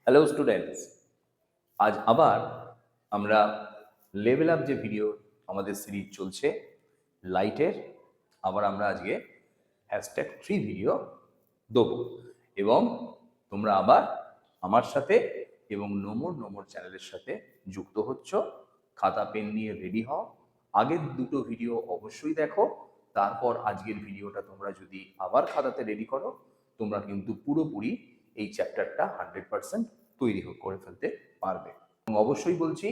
Hello students, আজ আবার আমরা লেভেল আপ যে ভিডিও আমাদের সিরিজ চলছে লাইটের, আবার আমরা আজকে #3 ভিডিও দেবো এবং তোমরা আবার আমার সাথে এবং নোমর চ্যানেলের সাথে যুক্ত হচ্ছ। খাতা পেন নিয়ে রেডি হও, আগের দুটো ভিডিও অবশ্যই দেখো, তারপর আজকের ভিডিওটা তোমরা যদি আবার খাতাতে রেডি করো, তোমরা কিন্তু পুরোপুরি এই চ্যাপ্টারটা 100% তৈরি করে ফেলতে পারবে। এবং অবশ্যই বলছি,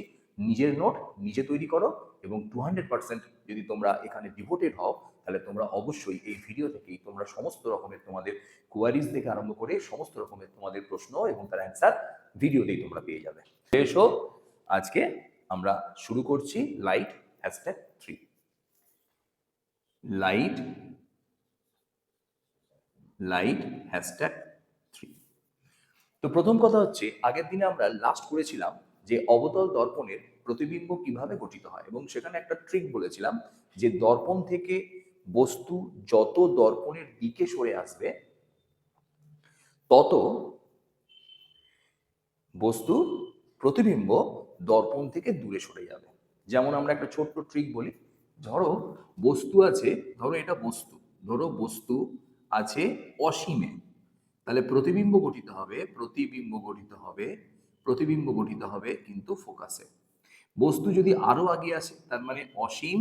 নিজের নোট নিজে তৈরি করো এবং 200% যদি তোমরা এখানে ডিভোটেড হও, তাহলে তোমরা অবশ্যই এই ভিডিও থেকেই তোমরা সমস্ত রকমের তোমাদের কোয়ারিজ থেকে আরম্ভ করে সমস্ত রকমের তোমাদের প্রশ্ন এবং তার অ্যান্সার ভিডিওতেই তোমরা পেয়ে যাবে। এসো, আজকে আমরা শুরু করছি লাইট #3। লাইট #3। তো প্রথম কথা হচ্ছে, আগের দিনে আমরা লাস্ট করেছিলাম যে অবতল দর্পণের প্রতিবিম্ব কিভাবে গঠিত হয়, এবং সেখানে একটা ট্রিক বলেছিলাম যে দর্পণ থেকে বস্তু যত দর্পণের দিকে সরে আসবে তত বস্তু প্রতিবিম্ব দর্পণ থেকে দূরে সরে যাবে। যেমন আমরা একটা ছোট্ট ট্রিক বলি, ধরো বস্তু আছে, ধরো এটা বস্তু, ধরো বস্তু আছে অসীমে, তাহলে প্রতিবিম্ব গঠিত হবে কিন্তু ফোকাসে। বস্তু যদি আরো আগে আসে, তার মানে অসীম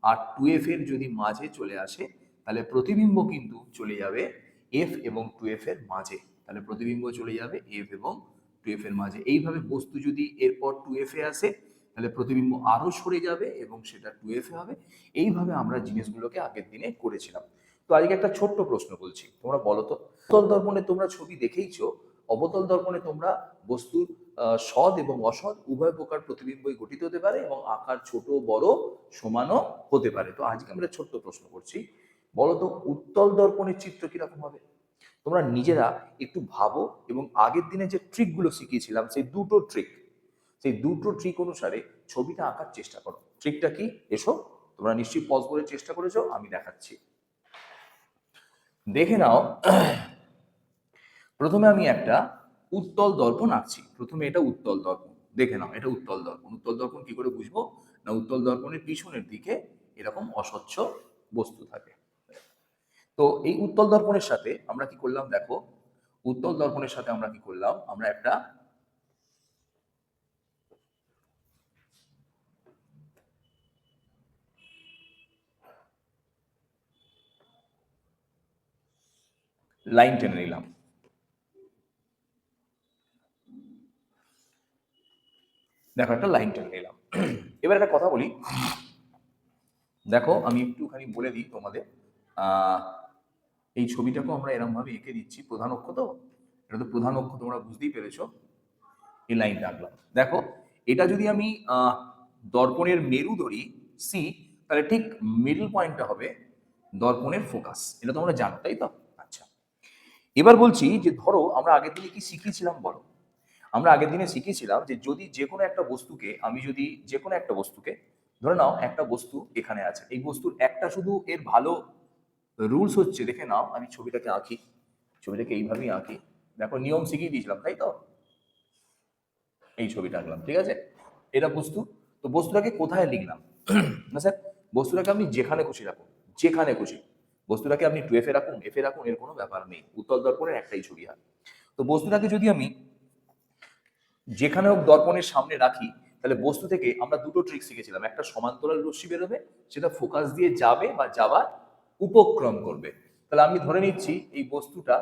আর 2f এর যদি মাঝে চলে আসে, তাহলে প্রতিবিম্ব কিন্তু চলে যাবে f এবং 2f এর মাঝে, তাহলে প্রতিবিম্ব চলে যাবে f এবং 2f এর মাঝে। এইভাবে বস্তু যদি এরপর 2f এ আসে, তাহলে প্রতিবিম্ব আরো সরে যাবে এবং সেটা 2f এ হবে। এইভাবে আমরা জিনিসগুলোকে আগের দিনে করেছিলাম। তো আজকে একটা ছোট্ট প্রশ্ন বলছি, তোমরা বলো তো, অবতল দর্পণে তোমরা ছবি দেখেইছো, অবতল দর্পণে তোমরা বস্তুর সৎ এবং অসৎ উভয় প্রকার প্রতিবিম্বই গঠিত হতে পারে এবং আকার ছোট বড় সমানও হতে পারে। তো আজকে আমরা ছোট্ট প্রশ্ন করছি, বলো তো উত্তল দর্পণের চিত্র কিরকম হবে? তোমরা নিজেরা একটু ভাবো এবং আগের দিনে যে ট্রিকগুলো শিখিয়েছিলাম সেই দুটো ট্রিক অনুসারে ছবিটা আঁকার চেষ্টা করো। ট্রিকটা কি? এসো, তোমরা নিশ্চয়ই পজ করে চেষ্টা করেছো, আমি দেখাচ্ছি, দেখে নাও। প্রথমে আমি একটা উত্তল দর্পণ আঁকছি। প্রথমে এটা উত্তল দর্পণ, দেখে নাও, এটা উত্তল দর্পণ। উত্তল দর্পণ কি করে বুঝবো? না, উত্তল দর্পণের পিছনের দিকে এরকম অস্বচ্ছ বস্তু থাকে। তো এই উত্তল দর্পণের সাথে আমরা কি করলাম দেখো, উত্তল দর্পণের সাথে আমরা কি করলাম, আমরা একটা লাইন টেনে নিলাম। দেখো, একটা লাইন টেনে নিলাম। এবার একটা কথা বলি, দেখো আমি একটুখানি বলে দিই তোমাদের। এই ছবিটাকেও আমরা এরকম ভাবে এঁকে দিচ্ছি, প্রধান অক্ষ তো, এটা তো প্রধান অক্ষ, তোমরা বুঝতেই পেরেছো। এই লাইনটা আঁকলাম, দেখো এটা যদি আমি দর্পণের মেরু ধরি সি, তাহলে ঠিক মিডল পয়েন্টটা হবে দর্পণের ফোকাস। এটা তোমরা জানো, তাই তো? আচ্ছা, এবার বলছি যে ধরো আমরা আগের দিনে কি শিখিয়েছিলাম বলো? আমরা আগের দিনে শিখিয়েছিলাম যে যদি যে কোনো একটা বস্তুকে, আমি যদি যে কোনো একটা বস্তুকে, ধরে নাও একটা বস্তু এখানে আছে, এই বস্তুর একটা শুধু এর ভালো রুলস হচ্ছে, দেখে নাও আমি ছবিটাকে আঁকি, ছবিটাকে এইভাবেই আঁকি। দেখো নিয়ম শিখিয়ে দিয়েছিলাম, তাই তো? এই ছবিটা আঁকলাম, ঠিক আছে? এটা বস্তু। তো বস্তুটাকে কোথায় লিখলাম? না স্যার, বস্তুটাকে আপনি যেখানে খুশি রাখুন, যেখানে খুশি বস্তুটাকে আপনি 2f এ রাখুন, f এ রাখুন, এর কোনো ব্যাপার নেই, উত্তল দর্পণের একটাই ছবি হয়। তো বস্তুটাকে যদি আমি যেখানে হোক দর্পণের সামনে রাখি, তাহলে বস্তু থেকে আমরা দুটো ট্রিক শিখেছিলাম, একটা সমান্তরাল রশ্মি বেরোবে, সেটা ফোকাস দিয়ে যাবে বা যাবার উপক্রম করবে। তাহলে আমি ধরে নিচ্ছি এই বস্তুটা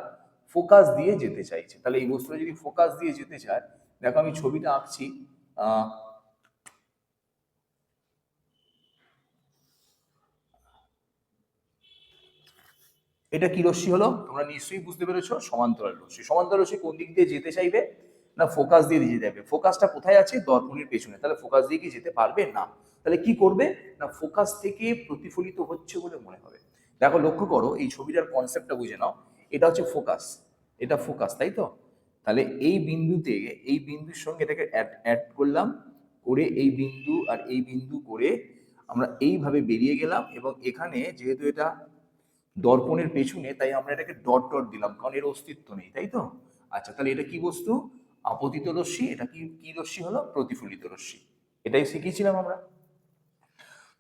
ফোকাস দিয়ে যেতে চাইছে, তাহলে এই বস্তুটা যদি ফোকাস দিয়ে যেতে চায়, দেখো আমি ছবিটা আঁকছি। এটা কি রশ্মি হলো? তোমরা নিশ্চয়ই বুঝতে পেরেছো, সমান্তরাল রশ্মি। সমান্তরাল রশ্মি কোন দিক দিয়ে যেতে চাইবে? না, ফোকাস দিয়ে যেতে যাবে। ফোকাসটা কোথায় আছে? দর্পণের পেছনে, তাহলে ফোকাস দিয়ে কি যেতে পারবে না? তাহলে কি করবে? না, ফোকাস থেকে প্রতিফলিত হচ্ছে বলে মনে হবে। দেখো লক্ষ্য করো, এই ছবিটার কনসেপ্টটা বুঝে নাও, এটা হচ্ছে ফোকাস, এটা ফোকাস, তাই তো? তাহলে এই বিন্দুতে, এই বিন্দুর সঙ্গে এটাকে অ্যাড করলাম, করে এই বিন্দু আর এই বিন্দু করে আমরা এইভাবে বেরিয়ে গেলাম, এবং এখানে যেহেতু এটা দর্পণের পেছনে, তাই আমরা এটাকে ডট ডট দিলাম, কারণ এর অস্তিত্ব নেই, তাই তো? আচ্ছা, তাহলে এটা কি বস্তু? আপতিত রশ্মি, এটা কি কি রশ্মি হলো? প্রতিফলিত রশ্মি। এটাই শিখিয়েছিলাম আমরা।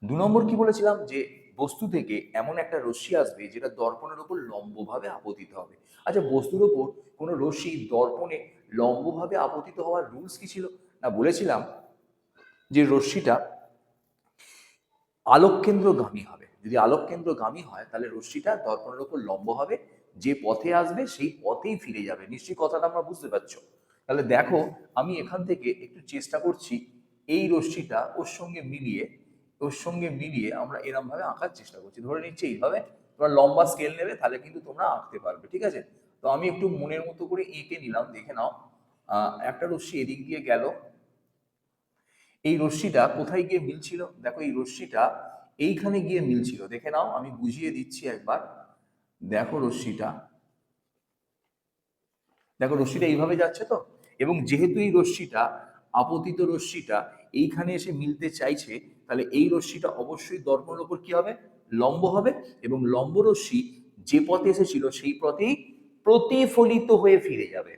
2 নম্বর কি বলেছিলাম? যে বস্তু থেকে এমন একটা রশ্মি আসবে যেটা দর্পণের উপর লম্বভাবে আপতিত হবে। আচ্ছা, বস্তুর ওপর কোনো রশ্মি দর্পণে লম্বভাবে আপতিত হওয়ার রুলস কি ছিল? না, বলেছিলাম যে রশ্মিটা আলোককেন্দ্রগামী হবে। যদি আলোককেন্দ্রগামী হয় তাহলে রশ্মিটা দর্পণের উপর লম্ব হবে, যে পথে আসবে সেই পথেই ফিরে যাবে। নিশ্চয়ই কথাটা আমরা বুঝতে পারছো? তাহলে দেখো, আমি এখান থেকে একটু চেষ্টা করছি এই রশ্মিটা ওর সঙ্গে মিলিয়ে আমরা এরম ভাবে আঁকার চেষ্টা করছি। ধরে নিচ্ছি এইভাবে, তোমরা লম্বা স্কেল নেবে, তাহলে কিন্তু তোমরা আঁকতে পারবে, ঠিক আছে? তো আমি একটু মনের মতো করে এঁকে নিলাম, দেখে নাও। একটা রশ্মি এদিক দিয়ে গেল, এই রশ্মিটা কোথায় গিয়ে মিলছিল? দেখো, এই রশ্মিটা এইখানে গিয়ে মিলছিল, দেখে নাও, আমি বুঝিয়ে দিচ্ছি একবার। দেখো রশ্মিটা এইভাবে যাচ্ছে তো, এবং যেহেতু এই রশ্মিটা আপতিত রশ্মিটা এইখানে এসে মিলতে চাইছে, তাহলে এই রশ্মিটা অবশ্যই দর্পণের উপর কি হবে? লম্ব হবে, এবং লম্ব রশ্মি যে পথে এসেছিল সেই পথেই প্রতিফলিত হয়ে ফিরে যাবে।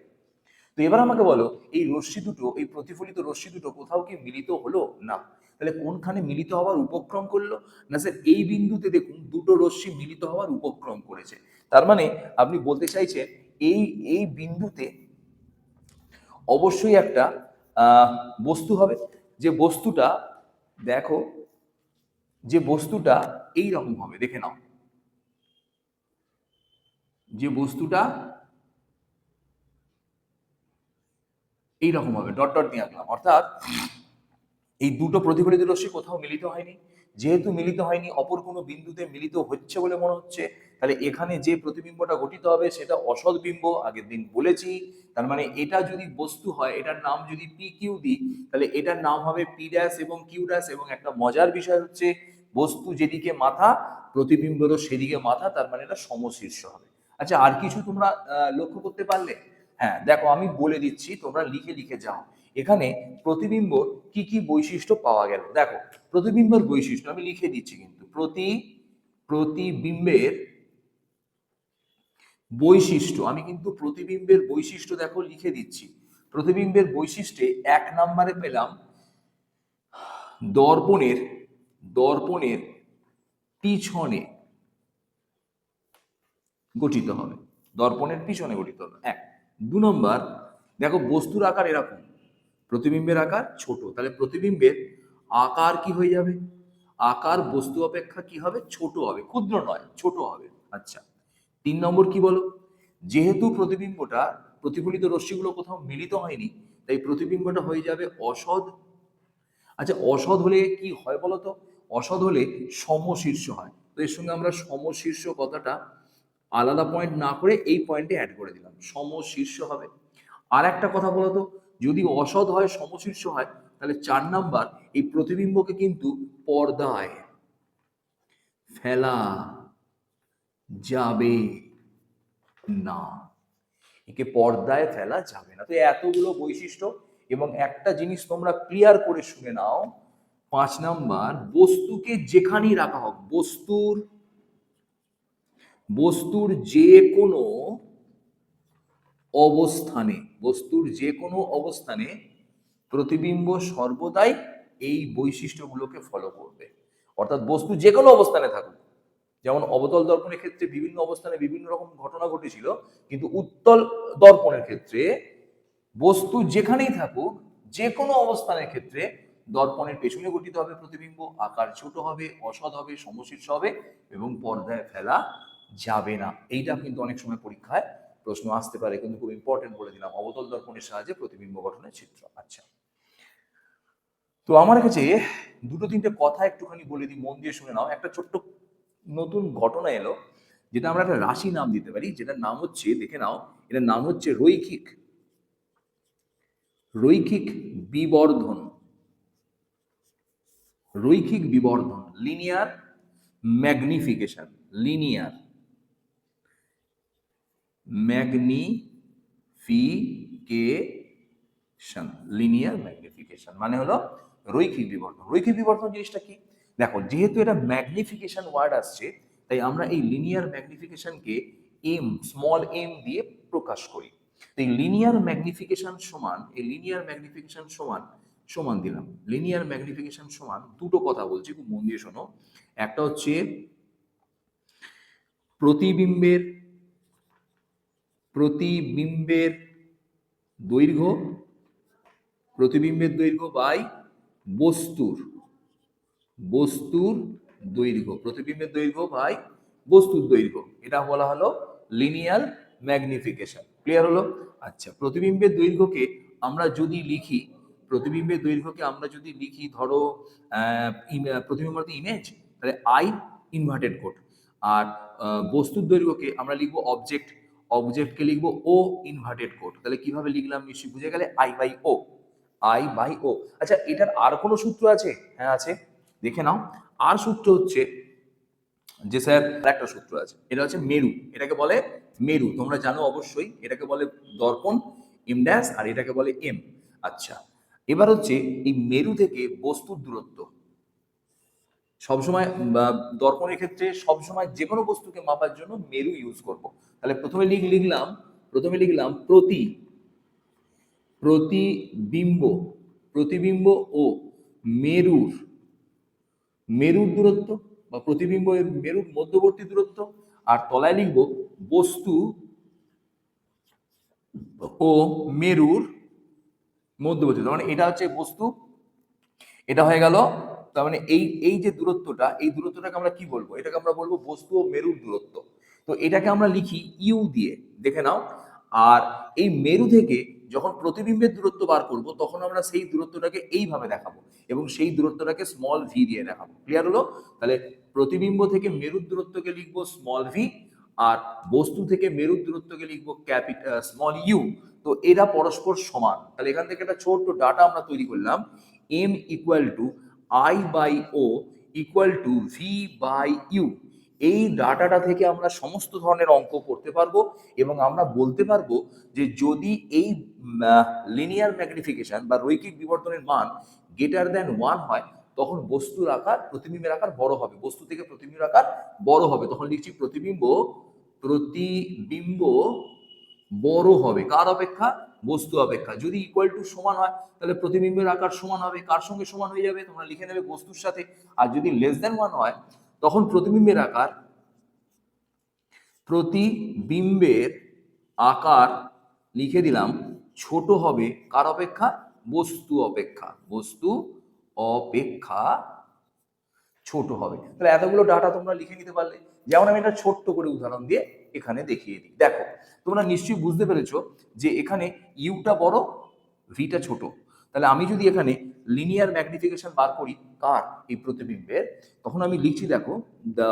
তো এবার আমাকে বলো, এই রশ্মি দুটো, এই প্রতিফলিত রশ্মি দুটো কোথাও কি মিলিত হলো? না। তাহলে কোনখানে মিলিত হওয়ার উপক্রম করলো? না স্যার, এই বিন্দুতে দেখুন দুটো রশ্মি মিলিত হওয়ার উপক্রম করেছে। তার মানে আপনি বলতে চাইছেন এই এই বিন্দুতে অবশ্যই একটা বস্তু হবে, যে বস্তুটা, দেখো, যে বস্তুটা এই রকম হবে, দেখে নাও, যে বস্তুটা এইরকম হবে, ডট ডট দিয়ে আঁকলাম। অর্থাৎ এই দুটো প্রতিফলিত রশ্মি কোথাও মিলিত হয়নি। যেহেতু মিলিত হয়নি, অপর কোনো বিন্দুতে মিলিত হচ্ছে বলে মনে হচ্ছে, তাহলে এখানে যে প্রতিবিম্বটা গঠিত হবে সেটা অসৎ বিম্ব, আগের দিন বলেছি। তার মানে এটা যদি বস্তু হয়, এটার নাম যদি পি কিউ দিই, তাহলে এটার নাম হবে পি ড্যাশ এবং কিউ ড্যাশ। এবং একটা মজার বিষয় হচ্ছে, বস্তু যেদিকে মাথা, প্রতিবিম্বেরও সেদিকে মাথা, তার মানে এটা সমশীর্ষ হবে। আচ্ছা, আর কিছু তোমরা লক্ষ্য করতে পারলে? হ্যাঁ, দেখো, আমি বলে দিচ্ছি, তোমরা লিখে লিখে যাও। এখানে প্রতিবিম্বর কি কি বৈশিষ্ট্য পাওয়া গেল। দেখো, প্রতিবিম্বের বৈশিষ্ট্য আমি লিখে দিচ্ছি, কিন্তু প্রতিবিম্বের বৈশিষ্ট্য, আমি কিন্তু প্রতিবিম্বের বৈশিষ্ট্য দেখো লিখে দিচ্ছি। প্রতিবিম্বের বৈশিষ্ট্যে 1 নম্বরে পেলাম দর্পণের দর্পণের পিছনে গঠিত হবে, দর্পণের পিছনে গঠিত হবে 1। 2 নম্বর, দেখো বস্তুর আকার এরকম, প্রতিবিম্বের আকার ছোট, তাহলে প্রতিবিম্বের আকার কি হয়ে যাবে? আকার বস্তু অপেক্ষা কি হবে? ছোট হবে, ক্ষুদ্র নয়, ছোট হবে। আচ্ছা, 3 নম্বর কি বলো? যেহেতু প্রতিবিম্বটা, প্রতিফলিত রশ্মিগুলো কোথাও মিলিত হয়নি, তাই প্রতিবিম্বটা হয়ে যাবে অসৎ। আচ্ছা, অসৎ হলে কি হয় বলো তো? অসৎ হলে সমশীর্ষ হয়। তো এর সঙ্গে আমরা সমশীর্ষ কথাটা আলাদা পয়েন্ট না করে এই পয়েন্টে অ্যাড করে দিলাম, সমশীর্ষ হবে। আর একটা কথা বলো তো, যদি অসৎ হয়, সমশীর্ষ হয়, তাহলে 4 নাম্বার, এই প্রতিবিম্বকে কিন্তু পর্দায় ফেলা যাবে না, একে পর্দায় ফেলা যাবে না। তো এতগুলো বৈশিষ্ট্য, এবং একটা জিনিস তোমরা ক্লিয়ার করে শুনে নাও, 5 নাম্বার, বস্তুকে যেখানেই রাখা হোক, বস্তুর যে কোনো অবস্থানে, প্রতিবিম্ব সর্বদাই এই বৈশিষ্ট্যগুলোকে ফলো করবে। অর্থাৎ বস্তু যে কোনো অবস্থানে থাকুক, যেমন অবতল দর্পণের ক্ষেত্রে বিভিন্ন অবস্থানে বিভিন্ন রকম ঘটনা ঘটেছিল, কিন্তু উত্তল দর্পণের ক্ষেত্রে বস্তু যেখানেই থাকুক, যে কোনো অবস্থানের ক্ষেত্রে দর্পণের পেছনে গঠিত হবে প্রতিবিম্ব, আকার ছোট হবে, অসৎ হবে, সমশীর্ষ হবে, এবং পর্দায় ফেলা যাবে না। এইটা কিন্তু অনেক সময় পরীক্ষায় প্রশ্ন আসতে পারে, কিন্তু খুব ইম্পর্টেন্ট বলে দিলাম, অবতল দর্পণের সাহায্যে প্রতিবিম্ব গঠনের চিত্র। আচ্ছা, তো আমার কাছে 2-3টে কথা একটুখানি বলে দিই, মন দিয়ে শুনে নাও। একটা ছোট্ট নতুন ঘটনা এলো, যেটা আমরা একটা রাশি নাম দিতে পারি, যেটার নাম হচ্ছে, দেখে নাও, এটার নাম হচ্ছে রৈখিক বিবর্ধন। রৈখিক বিবর্ধন, লিনিয়ার ম্যাগনিফিকেশন। লিনিয়ার ম্যাগনিফিকেশন মানে হলো রৈখিক বিবর্ধন। রৈখিক বিবর্ধন জিনিসটা কি? দেখো, যেহেতু এটা ম্যাগনিফিকেশন ওয়ার্ড আসছে, তাই আমরা এই লিনিয়ার ম্যাগনিফিকেশনকে স্মল এম দিয়ে প্রকাশ করি। এই লিনিয়ার ম্যাগনিফিকেশন সমান, এই লিনিয়ার ম্যাগনিফিকেশন সমান সমান দিলাম, লিনিয়ার ম্যাগনিফিকেশন সমান দুটো কথা বলছি, খুব মন দিয়ে শোনো। একটা হচ্ছে প্রতিবিম্বের প্রতিবিম্বের দৈর্ঘ্য, প্রতিবিম্বের দৈর্ঘ্য বাই বস্তুর বস্তুর দৈর্ঘ্য, প্রতিবিম্বের দৈর্ঘ্য বাই বস্তুর দৈর্ঘ্য, এটা বলা হলো লিনিয়ার ম্যাগনিফিকেশন। ক্লিয়ার হলো? আচ্ছা, প্রতিবিম্বের দৈর্ঘ্যকে আমরা যদি লিখি, প্রতিবিম্বের দৈর্ঘ্যকে আমরা যদি লিখি, ধরো প্রতিবিম্ব মানে ইমেজ, তাহলে আই ইনভার্টেড কোট। আর বস্তুর দৈর্ঘ্যকে আমরা লিখবো অবজেক্ট, অবজেক্টকে লিখবো ও ইনভার্টেড কোট। তাহলে কিভাবে লিখলাম নিশ্চয়ই বুঝে গেলে, I by O, I by O. আচ্ছা, এটার আর কোনো সূত্র আছে? হ্যাঁ আছে, দেখে নাও। আর সূত্র হচ্ছে যে স্যার একটা সূত্র আছে, এটা হচ্ছে মেরু, এটাকে বলে মেরু, তোমরা জানো অবশ্যই, এটাকে বলে দর্পণ এম ড্যাশ, আর এটাকে বলে এম। আচ্ছা, এবার হচ্ছে এই মেরু থেকে বস্তুর দূরত্ব, সবসময় দর্পণের ক্ষেত্রে সবসময় যে কোনো বস্তুকে মাপার জন্য মেরু ইউজ করব। তাহলে প্রথমে লিখলাম প্রতিবিম্ব, প্রতিবিম্ব ও মেরুর মেরুর দূরত্ব বা প্রতিবিম্ব মেরুর মধ্যবর্তী দূরত্ব, আর তলায় লিখব বস্তু ও মেরুর মধ্যবর্তী। তার মানে এটা হচ্ছে বস্তু, এটা হয়ে গেল। তার মানে এই এই যে দূরত্বটা, এই দূরত্বটাকে আমরা কি বলবো? এটাকে আমরা বলবো বস্তু ও মেরুর দূরত্ব। তো এটাকে আমরা লিখি ইউ দিয়ে, দেখে নাও। আর এই মেরু থেকে যখন প্রতিবিম্বের দূরত্ব বার করব, তখন আমরা সেই দূরত্বটাকে এইভাবে দেখাবো এবং সেই দূরত্বটাকে স্মল ভি দিয়ে দেখাবো। ক্লিয়ার হলো? তাহলে প্রতিবিম্ব থেকে মেরুর দূরত্বকে লিখবো স্মল ভি, আর বস্তু থেকে মেরুর দূরত্বকে লিখবো স্মল ইউ। তো এরা পরস্পর সমান। তাহলে এখান থেকে একটা ছোট্ট ডাটা আমরা তৈরি করলাম, m equal to I by O equal to V by U. এই ডাটাটা থেকে আমরা সমস্ত ধরনের অঙ্ক করতে পারবো এবং আমরা বলতে পারবো যে যদি এই লিনিয়ার ম্যাগনিফিকেশন বা রৈখিক বিবর্তনের মান গ্রেটার দ্যান 1 হয়, তখন বস্তুর আকার প্রতিবিম্বের আকার বড় হবে, বস্তু থেকে প্রতিবিম্বের আকার বড় হবে। তখন লিখছি প্রতিবিম্ব বড় হবে কার অপেক্ষা? বস্তু অপেক্ষা। যদি ইকুয়াল টু সমান হয়, তাহলে প্রতিবিম্বের আকার সমান হবে কার সঙ্গে? সমান হয়ে যাবে, তোমরা লিখে নেবে বস্তুর সাথে। আর যদি লেস দেন 1 হয়, তখন প্রতিবিম্বের আকার লিখে দিলাম ছোট হবে কার অপেক্ষা? বস্তু অপেক্ষা, বস্তু অপেক্ষা ছোট হবে। তাহলে এতগুলো ডাটা তোমরা লিখে নিতে পারলে। যেমন আমি একটা ছোট্ট করে উদাহরণ দিয়ে এখানে দেখিয়ে দিই। দেখো, তোমরা নিশ্চয়ই বুঝতে পেরেছো যে এখানে ইউটা বড়, ভিটা ছোট। তাহলে আমি যদি এখানে লিনিয়ার ম্যাগনিফিকেশন বার করি কার? এই প্রতিবিম্বের, তখন আমি লিখছি, দেখো, দ্য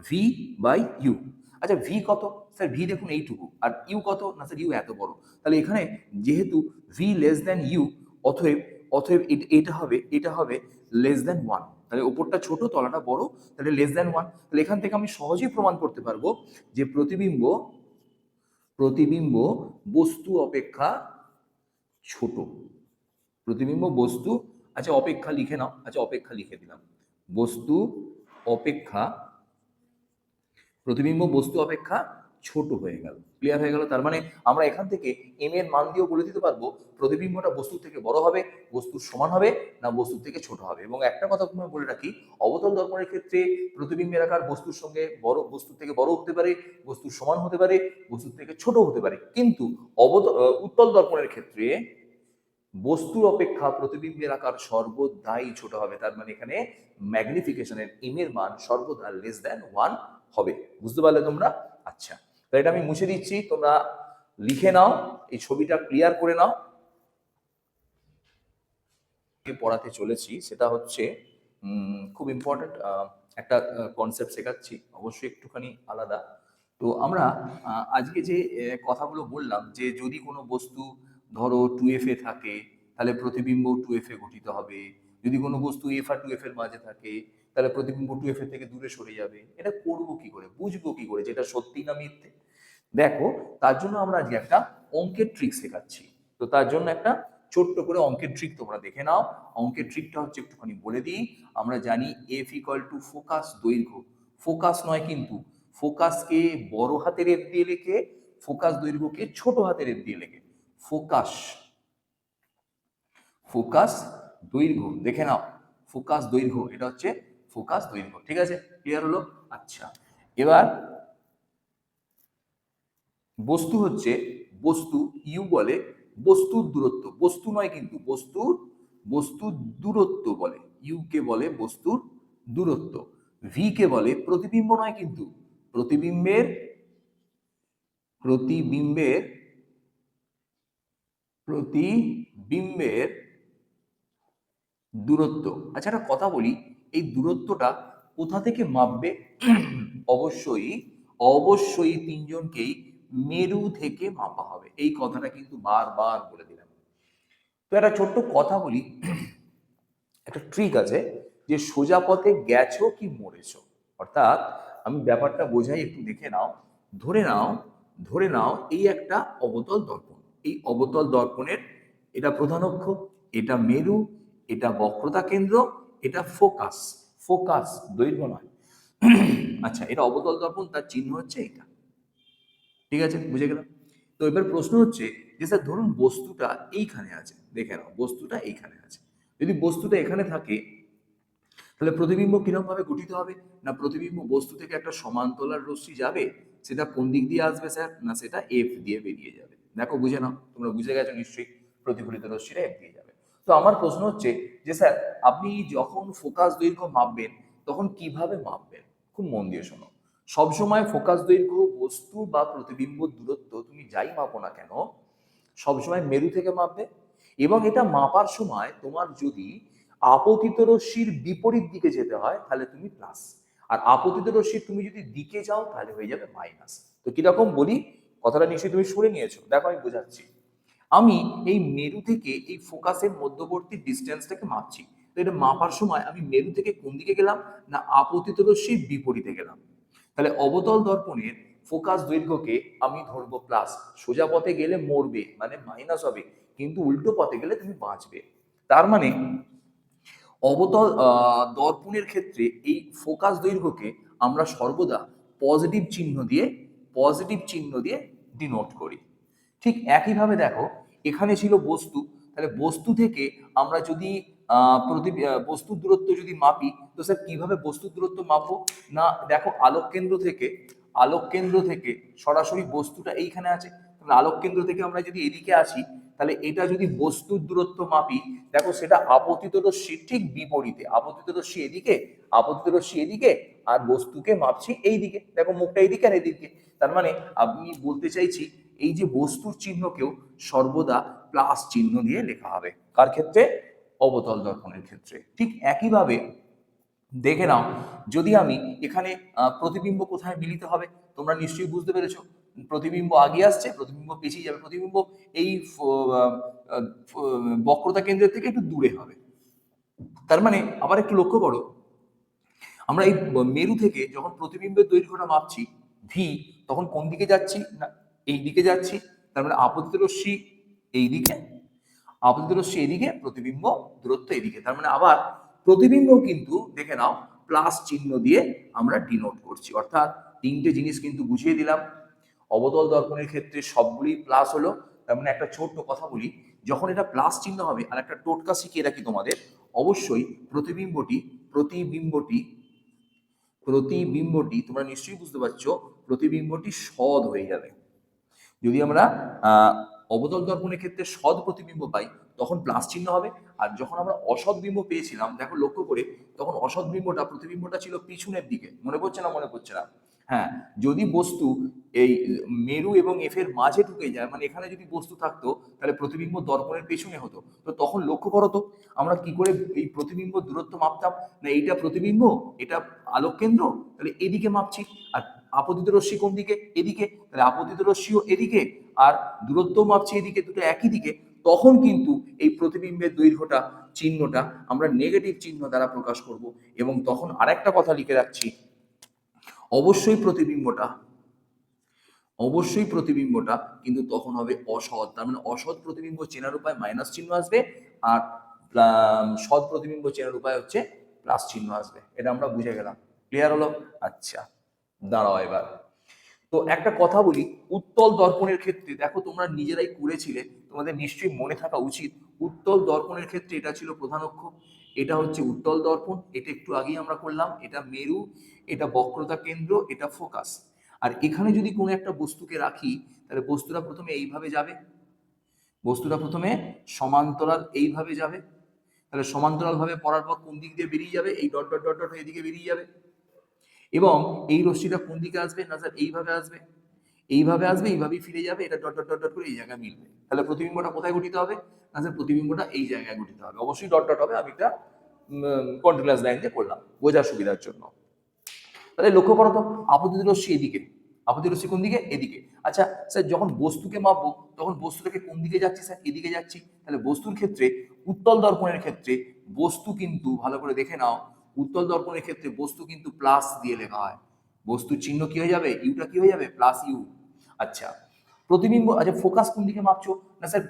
ভি বাই ইউ। আচ্ছা, ভি কত? স্যার ভি দেখুন এইটুকু। আর ইউ কত? না স্যার ইউ এত বড়। তাহলে এখানে যেহেতু ভি লেস দেন ইউ, অতএব অতএব এটা হবে লেস দেন 1। তাহলে উপরটা ছোট, তলাটা বড়, তাহলে লেস দেন 1। তাহলে এখান থেকে আমি সহজেই প্রমাণ করতে পারবো যে প্রতিবিম্ব বস্তু অপেক্ষা ছোট। প্রতিবিম্ব বস্তু, আচ্ছা অপেক্ষা লিখে নাও, আচ্ছা অপেক্ষা লিখে দিলাম, বস্তু অপেক্ষা, প্রতিবিম্ব বস্তু অপেক্ষা ছোট হয়ে গেল। ক্লিয়ার হয়ে গেল? তার মানে আমরা এখান থেকে এম এর মান দিয়েও বলে দিতে পারবো প্রতিবিম্বটা বস্তুর থেকে বড় হবে, বস্তুর সমান হবে, না বস্তুর থেকে ছোট হবে। এবং একটা কথা তোমায় বলে রাখি, অবতল দর্পণের ক্ষেত্রে প্রতিবিম্বের আকার বস্তুর সঙ্গে বড়, বস্তুর থেকে বড় হতে পারে, বস্তুর সমান হতে পারে, বস্তুর থেকে ছোট হতে পারে। কিন্তু উত্তল দর্পণের ক্ষেত্রে বস্তুর অপেক্ষা প্রতিবিম্বের আকার সর্বদাই ছোট হবে। তার মানে এখানে ম্যাগনিফিকেশনের এম এর মান সর্বদা লেস দেন 1 হবে। বুঝতে পারলে তোমরা? আচ্ছা, তো এটা আমি মুছে দিচ্ছি, তোমরা লিখে নাও, এই ছবিটা ক্লিয়ার করে নাও। পড়াতে চলেছি সেটা হচ্ছে খুব ইম্পর্টেন্ট একটা কনসেপ্ট শেখাচ্ছি, অবশ্যই একটুখানি আলাদা। তো আমরা আজকে যে কথাগুলো বললাম, যে যদি কোনো বস্তু ধরো 2f এ থাকে, তাহলে প্রতিবিম্ব 2f এ গঠিত হবে। যদি কোনো বস্তু f আর 2f এর মাঝে থাকে, তাহলে প্রতিবিম্ব 2f এর থেকে দূরে সরে যাবে। এটা করবো কি করে, বুঝবো কি করে যেটা সত্যি না মিথ্যে? দেখো, তার জন্য আমরা আজকে একটা অঙ্কের ট্রিক শেখাচ্ছি। তো তার জন্য একটা ছোট্ট করে অঙ্কের ট্রিক তোমরা দেখে নাও। অঙ্কের ট্রিকটা হচ্ছে, একটুখানি বলে দিই, আমরা জানি এফ ইকুয়াল টু ফোকাস দৈর্ঘ্য, ফোকাস নয় কিন্তু, ফোকাসকে বড় হাতের এফ দিয়ে লেখে, ফোকাস দৈর্ঘ্যকে ছোট হাতের এফ দিয়ে লেখে, ফোকাস, ফোকাস দৈর্ঘ্য, দেখে নাও ফোকাস দৈর্ঘ্য, এটা হচ্ছে ফোকাস দৈর্ঘ্য। ঠিক আছে, ক্লিয়ার হলো? আচ্ছা, এবার বস্তু হচ্ছে, বস্তু ইউ বলে বস্তুর দূরত্ব, বস্তু নয় কিন্তু, বস্তুর দূরত্ব বলে, ইউ কে বলে বস্তুর দূরত্ব, ভি কে বলে প্রতিবিম্ব নয় কিন্তু, প্রতিবিম্বের প্রতিবিম্বের প্রতিবিম্বের দূরত্ব। আচ্ছা, একটা কথা বলি, এই দূরত্বটা কোথা থেকে মাপবে? অবশ্যই অবশ্যই তিনজনকেই মেরু থেকে মাপা হবে, এই কথাটা কিন্তু বারবার বলে দিলাম। তো একটা ছোট্ট কথা বলি, একটা ট্রিক আছে যে সোজা পথে গেছো কি মরেছো, অর্থাৎ আমি ব্যাপারটা বোঝাই, একটু দেখে নাও। ধরে নাও, ধরে নাও এই একটা অবতল দর্পণ, এই অবতল দর্পণের এটা প্রধান অক্ষ, এটা মেরু, এটা বক্রতা কেন্দ্র, এটা ফোকাস, ফোকাস দৈর্ঘ্য নয়। আচ্ছা, এটা অবতল দর্পণ, তার চিহ্ন হচ্ছে এটা। ঠিক আছে, বুঝে গেলাম? তো এবার প্রশ্ন হচ্ছে যে স্যার ধরুন বস্তুটা এইখানে আছে, দেখে নাও বস্তুটা এইখানে আছে, যদি বস্তুটা এখানে থাকে তাহলে প্রতিবিম্ব কিরকম ভাবে গঠিত হবে? না, প্রতিবিম্ব বস্তু থেকে একটা সমান্তরাল রশ্মি যাবে, সেটা কোন দিক দিয়ে আসবে স্যার? না, সেটা এফ দিয়ে বেরিয়ে যাবে। দেখো, বুঝে নাও, তোমরা বুঝে গেছো নিশ্চয়ই, প্রতিফলিত রশ্মিটা এফ দিয়ে যাবে। তো আমার প্রশ্ন হচ্ছে যে স্যার আপনি যখন ফোকাস দৈর্ঘ্য মাপবেন তখন কিভাবে মাপবেন? খুব মন দিয়ে শোনো। সবসময় ফোকাস দৈর্ঘ্য, বস্তু বা প্রতিবিম্ব দূরত্ব তুমি যাই মাপো না কেন, সবসময় মেরু থেকে মাপবে, এবং এটা মাপার সময় তোমার যদি আপতিত রশ্মির বিপরীত দিকে যেতে হয় তাহলে তুমি প্লাস, আর আপতিত রশ্মির তুমি যদি দিকে যাও তাহলে হয়ে যাবে মাইনাস। তো কিরকম বলি, কথাটা নিশ্চয়ই তুমি শুনে নিয়েছো, দেখো আমি বোঝাচ্ছি। আমি এই মেরু থেকে এই ফোকাসের মধ্যবর্তী ডিস্টেন্সটাকে মাপছি। তো এটা মাপার সময় আমি মেরু থেকে কোন দিকে গেলাম? না, আপতিত রশ্মির বিপরীতে গেলাম। তাহলে অবতল দর্পণের ফোকাস দৈর্ঘ্যকে আমি ধরবো প্লাস, সোজা পথে গেলে মরবে মানে মাইনাস হবে, কিন্তু উল্টো পথে গেলে তুমি বাঁচবে। তার মানে অবতল দর্পণের ক্ষেত্রে এই ফোকাস দৈর্ঘ্যকে আমরা সর্বদা পজিটিভ চিহ্ন দিয়ে, পজিটিভ চিহ্ন দিয়ে ডিনোট করি। ঠিক একইভাবে দেখো, এখানে ছিল বস্তু, তাহলে বস্তু থেকে আমরা যদি বস্তুর দূরত্ব যদি মাপি, তো স্যার কিভাবে বস্তুর দূরত্ব মাপবো? না, দেখো আলোক কেন্দ্র থেকে, আলোক কেন্দ্র থেকে সরাসরি বস্তুটা এইখানে আছে, তাহলে আলোক কেন্দ্র থেকে আমরা যদি এদিকে আসি, তাহলে এটা যদি বস্তুর দূরত্ব মাপি, দেখো সেটা আপতিত রশ্মির ঠিক বিপরীতে, আপতিত রশ্মি এদিকে, আপতিত রশ্মি এদিকে, আর বস্তুকে মাপছি এইদিকে, দেখো মুখটা এইদিকে আর এদিকে। তার মানে আমি বলতে চাইছি এই যে বস্তুর চিহ্নকেও সর্বদা প্লাস চিহ্ন দিয়ে লেখা হবে, কার ক্ষেত্রে? অবতল দর্পণের ক্ষেত্রে। ঠিক একইভাবে দেখে নাও, যদি আমি এখানে প্রতিবিম্ব কোথায় মিলিত হবে, তোমরা নিশ্চয়ই বুঝতে পেরেছো, প্রতিবিম্ব আগে আসছে, প্রতিবিম্ব পিছিয়ে যাবে, প্রতিবিম্ব এই বক্রতা কেন্দ্রের থেকে একটু দূরে হবে। তার মানে আবার একটু লক্ষ্য করো, আমরা এই মেরু থেকে যখন প্রতিবিম্বের দৈর্ঘ্যটা মাপছি ভি, তখন কোন দিকে যাচ্ছি? না, এই দিকে যাচ্ছি। তার মানে আপতিত রশ্মি এই দিকে, আপতিত রশ্মি এদিকে, প্রতিবিম্ব দূরত্ব এদিকে। তার মানে আবার প্রতিবিম্ব কিন্তু দেখে নাও প্লাস চিহ্ন দিয়ে আমরা ডিনোট করছি, অর্থাৎ তিনটে জিনিস কিন্তু বুঝিয়ে দিলাম। অবতল দর্পণের ক্ষেত্রে সবগুলি প্লাস হলো। তার মানে একটা ছোট্ট কথা বলি, যখন এটা প্লাস চিহ্ন হবে, আর একটা টোটকা শিখিয়ে রাখি তোমাদের, অবশ্যই প্রতিবিম্বটি, প্রতিবিম্বটি প্রতিবিম্বটি তোমরা নিশ্চয়ই বুঝতে পারছো, প্রতিবিম্বটি সৎ হয়ে যাবে। যদি আমরা অবতল দর্পণের ক্ষেত্রে সৎ প্রতিবিম্ব পাই তখন প্লাস চিহ্ন হবে, আর যখন আমরা অসৎ বিম্ব পেয়েছিলাম, দেখো লক্ষ্য করে, তখন অসৎ বিম্বটা, প্রতিবিম্বটা ছিল পিছনের দিকে, মনে পড়ছে না? মনে পড়ছে না? হ্যাঁ, যদি বস্তু এই মেরু এবং এফ এর মাঝে ঢুকে যায়, মানে এখানে যদি বস্তু থাকতো তাহলে প্রতিবিম্ব দর্পণের পেছনে হতো। তো তখন লক্ষ্য করো তো আমরা কি করে এই প্রতিবিম্ব দূরত্ব মাপতাম? না, এইটা প্রতিবিম্ব, এটা আলোক কেন্দ্র, তাহলে এদিকে মাপছি, আর আপতিত রশ্মি কোন দিকে? এদিকে, তাহলে আপতিত রশ্মিও এদিকে, আর দূরত্ব মাপছি এদিকে, দুটো একই দিকে। তখন কিন্তু এই প্রতিবিম্বের দৈর্ঘ্যটা, চিহ্নটা আমরা নেগেটিভ চিহ্ন দ্বারা প্রকাশ করব। এবং তখন আরেকটা কথা লিখে রাখছি, অবশ্যই প্রতিবিম্বটা, অবশ্যই প্রতিবিম্বটা কিন্তু তখন হবে অসৎ। তার মানে অসৎ প্রতিবিম্ব চেনার উপায় মাইনাস চিহ্ন আসবে, আর সৎ প্রতিবিম্ব চেনার উপায় হচ্ছে প্লাস চিহ্ন আসবে। এটা আমরা বুঝে গেলাম, ক্লিয়ার হলো? আচ্ছা, দাঁড়াও এবার তো একটা কথা বলি, উত্তল দর্পণের ক্ষেত্রে দেখো তোমরা নিজেরাই করেছিলে, তোমাদের নিশ্চয়ই মনে থাকা উচিত। উত্তল দর্পণের ক্ষেত্রে এটা ছিল প্রধান অক্ষ, এটা হচ্ছে উত্তল দর্পণ, এটা একটু আগেই আমরা করলাম, এটা মেরু, এটা বক্রতা কেন্দ্র, এটা ফোকাস। আর এখানে যদি কোনো একটা বস্তুকে রাখি, তাহলে বস্তুটা প্রথমে এইভাবে যাবে, বস্তুটা প্রথমে সমান্তরাল এইভাবে যাবে, তাহলে সমান্তরাল ভাবে পড়ার পর কোন দিক দিয়ে বেরিয়ে যাবে, এই ডট ডট ডট ডট এদিকে বেরিয়ে যাবে। এবং এই রশ্মিটা কোন দিকে আসবে না স্যার, এইভাবে আসবে, এইভাবে আসবে, এইভাবেই ফিরে যাবে, এটা ডট ডট ডট ডট করে এই জায়গায় মিলবে। তাহলে প্রতিবিম্বটা কোথায় গঠিত হবে না স্যার, প্রতিবিম্বটা এই জায়গায় গঠিত হবে। অবশ্যই ডট ডট হবে, আমি এটা কন্টিনিউয়াস লাইন দিয়ে করলাম বোঝার সুবিধার জন্য। তাহলে লক্ষ্য করো তো, আপতিত রশ্মি এদিকে, আপতিত রশ্মি কোন দিকে, এদিকে। আচ্ছা স্যার, যখন বস্তুকে মাপবো তখন বস্তুটাকে কোন দিকে যাচ্ছি স্যার, এদিকে যাচ্ছি। তাহলে বস্তুর ক্ষেত্রে, উত্তল দর্পণের ক্ষেত্রে বস্তু কিন্তু ভালো করে দেখে নাও, উত্তল দর্পণের ক্ষেত্রে বস্তু কিন্তু প্লাস দিয়ে লেখা হয়, বস্তুর চিহ্ন কি হয়ে যাবে, ইউটা কি হয়ে যাবে, প্লাস ইউ। আচ্ছা, প্রতিবিম্ব, আচ্ছা ফোকাস কোন দিকে মাপছো না স্যার,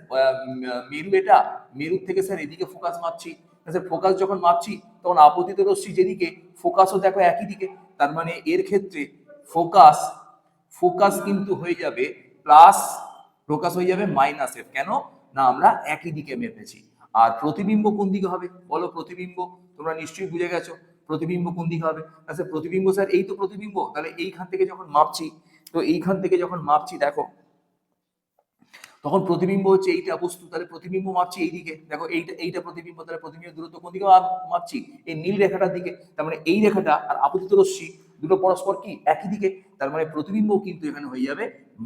মেরু, এটা মেরুর থেকে স্যার এদিকে ফোকাস মাপছি না স্যার, ফোকাস যখন মাপছি তখন আপতিত রশ্মি যেদিকে, ফোকাসও দেখো একই দিকে। তার মানে এর ক্ষেত্রে ফোকাস, ফোকাস কিন্তু হয়ে যাবে প্লাস, ফোকাস হয়ে যাবে মাইনাস এফ। কেন না, আমরা একই দিকে মেপেছি। আর প্রতিবিম্ব কোন দিকে হবে বলো, প্রতিবিম্ব তোমরা নিশ্চয়ই বুঝে গেছো, প্রতিবিম্ব কোন দিকে হবে না স্যার, প্রতিবিম্ব স্যার এই তো প্রতিবিম্ব। তাহলে এইখান থেকে যখন মাপছি, তো এইখান থেকে যখন মাপছি দেখো, তখন প্রতিবিম্ব হচ্ছে এইটা বস্তু, তাহলে প্রতিবিম্ব মাপছি এইদিকে, দেখো এইটা, এইটা প্রতিবিম্ব, তাহলে প্রতিবিম্ব দূরত্ব কোন দিকে মাপছি, এই নীল রেখাটার দিকে। তার মানে এই রেখাটা আর আপতিত রশ্মি দুটো পরস্পর কি একই দিকে, তার মানে প্রতিবিম্ব কিন্তু এখানে হয়ে যাবে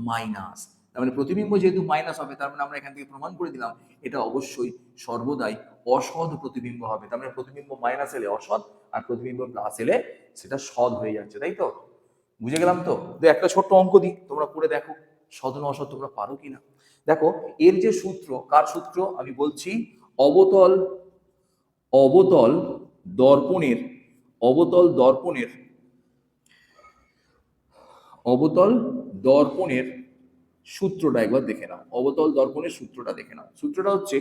মাইনাস। তার মানে প্রতিবিম্ব যেহেতু মাইনাস হবে, তার মানে আমরা এখান থেকে প্রমাণ করে দিলাম এটা অবশ্যই সর্বদাই অসৎ প্রতিবিম্ব হবে। তার মানে প্রতিবিম্ব মাইনাস এলে অসৎ, আর প্রতিবিম্ব প্লাস এলে সেটা সৎ হয়ে যাচ্ছে, তাই তো? বুঝে গেলাম তো? একটা ছোট্ট অঙ্ক দিই, তোমরা করে দেখো সৎ না অসৎ তোমরা পারো কিনা। দেখো এর যে সূত্র, কার সূত্র আমি বলছি, অবতল, অবতল দর্পণের, অবতল দর্পণের, অবতল দর্পণের সূত্রটা একবার দেখে নাও, অবতল দর্পণের সূত্রটা দেখে নাও। সূত্রটা হচ্ছে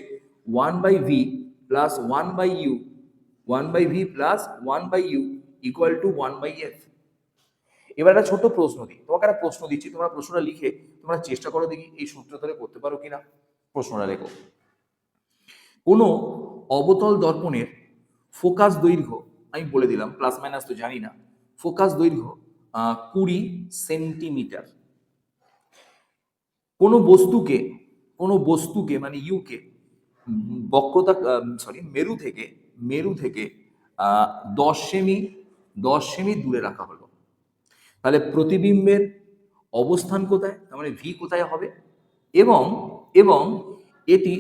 1/v plus 1/u, 1/v plus 1/u equal to 1/f। এবার একটা ছোট্ট প্রশ্ন দিই তোমাকে, একটা প্রশ্ন দিচ্ছি, তোমরা প্রশ্নটা লিখে তোমরা চেষ্টা করো দেখি এই সূত্র ধরে করতে পারো কিনা। প্রশ্নটা লেখো, কোনো অবতল দর্পণের ফোকাস দৈর্ঘ্য, আমি বলে দিলাম প্লাস মাইনাস তো জানি না, ফোকাস দৈর্ঘ্য 20 সেন্টিমিটার। কোনো বস্তুকে, কোনো বস্তুকে মানে ইউকে বক্রতা, সরি মেরু থেকে, মেরু থেকে 10 সেমি, 10 সেমি দূরে রাখা হলো। তাহলে প্রতিবিম্বের অবস্থান কোথায়, তার মানে ভি কোথায় হবে, এবং এবং এটি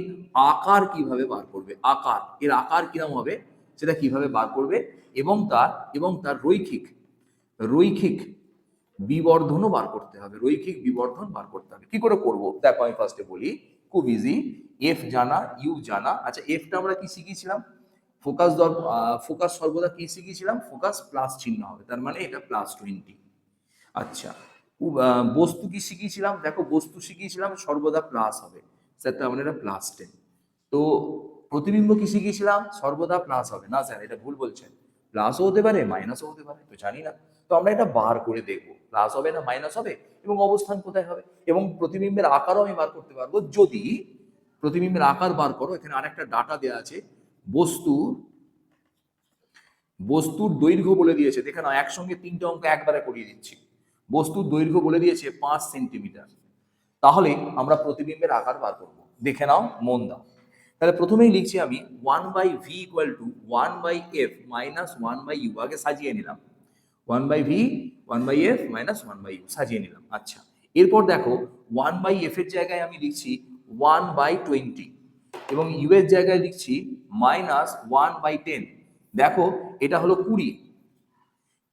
আকার কিভাবে বার করবে, আকার, এর আকার কিরকম হবে সেটা কিভাবে বার করবে, এবং তার রৈখিক, রৈখিক বিবর্ধনও বার করতে হবে, রৈখিক বিবর্ধন বার করতে হবে। কি করে করব দেখো, আমি ফার্স্টে বলি, খুব ইজি। এফ জানা, ইউ জানা। আচ্ছা এফটা আমরা কি শিখিয়েছিলাম, ফোকাস দর, ফোকাস সর্বদা কি শিখিয়েছিলাম, ফোকাস প্লাস চিহ্ন হবে, তার মানে এটা +20। আচ্ছা বস্তু কি শিখিয়েছিলাম, দেখো বস্তু শিখিয়েছিলাম সর্বদা প্লাস হবে, স্যার তার মানে এটা +10। তো প্রতিবিম্ব কি শিখিয়েছিলাম, সর্বদা প্লাস হবে না স্যার, এটা ভুল বলছেন, প্লাসও হতে পারে মাইনাসও হতে পারে, তো জানি না। তো আমরা এটা বার করে দেখবো প্লাস হবে না মাইনাস হবে, এবং অবস্থান কোথায় হবে, এবং প্রতিবিম্বের আকারও আমি বার করতে পারবো। যদি প্রতিবিম্বের আকার বার করো, এখানে আরেকটা ডাটা দেওয়া আছে, বস্তু, বস্তুর দৈর্ঘ্য বলে দিয়েছে, দেখে নাও একসঙ্গে তিনটে অঙ্ক একবারে করিয়ে দিচ্ছি। বস্তুর দৈর্ঘ্য বলে দিয়েছে 5 সেন্টিমিটার, তাহলে আমরা প্রতিবিম্বের আকার বার করব, দেখে নাও মন দাও। তাহলে প্রথমেই লিখছি আমি 1/v equal to 1/f minus 1/u, আগে সাজিয়ে নিলাম, 1/v 1/f মাইনাস 1/u সাজিয়ে নিলাম। আচ্ছা এরপর দেখো 1/f এর জায়গায় আমি লিখছি 1/20, এবং ইউ এর জায়গায় লিখছি -1/10। দেখো এটা হলো 20,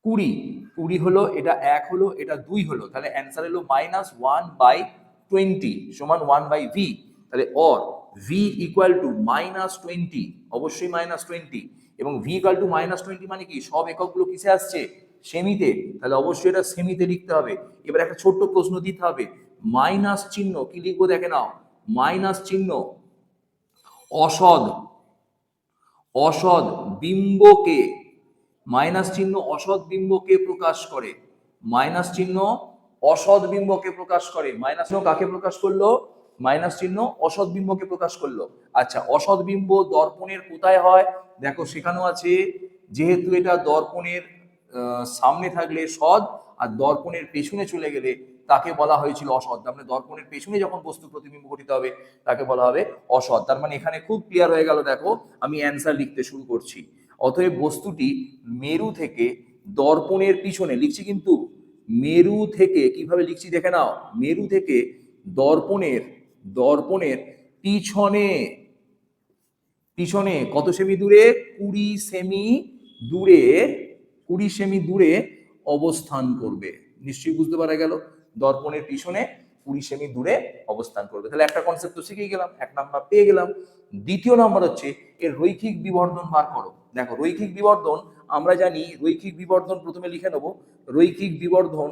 20, 20 হলো, এটা 1 হলো, এটা 2 হলো, তাহলে অ্যান্সার হলো -1/20 সমান 1/v। তাহলে অর v ইকুয়াল টু -20, অবশ্যই -20, এবং v ইকুয়াল টু -20 মানে কি, সব এককগুলো কিসে আসছে, সেমিতে, তাহলে অবশ্যই এটা সেমিতে লিখতে হবে। এবার একটা ছোট্ট প্রশ্ন দিতে হবে, মাইনাস চিহ্ন কি লিখবো দেখে নাও, মাইনাস চিহ্ন অসৎ, অসৎ বিম্বকে, মাইনাস চিহ্ন অসৎ বিম্বকে প্রকাশ করে, মাইনাস চিহ্ন অসৎ বিম্বকে প্রকাশ করে। মাইনাস চিহ্ন কাকে প্রকাশ করলো? মাইনাস চিহ্ন অসৎ বিম্বকে প্রকাশ করলো। আচ্ছা, অসৎ বিম্ব দর্পণের কোথায় হয়? দেখো সেখানেও আছে, যেহেতু এটা দর্পণের সামনে থাকলে সৎ আর দর্পণের পেছনে চলে গেলে তাকে বলা হয়েছিল অসৎ। তার মানে দর্পণের পেছনে যখন বস্তু প্রতিবিম্ব গঠিত হবে তাকে বলা হবে অসৎ। তার মানে এখানে খুব ক্লিয়ার হয়ে গেল। দেখো আমি অ্যান্সার লিখতে শুরু করছি। অতএব বস্তুটি মেরু থেকে দর্পণের পিছনে লিখছি, কিন্তু মেরু থেকে কিভাবে লিখছি দেখে নাও। মেরু থেকে দর্পণের দর্পণের পিছনে পিছনে কত সেমি দূরে? 20 সেমি দূরে, 20 সেমি দূরে অবস্থান করবে। নিশ্চয়ই বুঝতে পারা গেল, দর্পণের পিছনে 20 সেমি দূরে অবস্থান করবে। তাহলে একটা কনসেপ্ট তো শিখে গেলাম, 1 নাম্বার পেয়ে গেলাম। দ্বিতীয় নাম্বার হচ্ছে এর রৈখিক বিবর্ধন বার করো। দেখো রৈখিক বিবর্ধন আমরা জানি, রৈখিক বিবর্ধন প্রথমে লিখে নেব। রৈখিক বিবর্ধন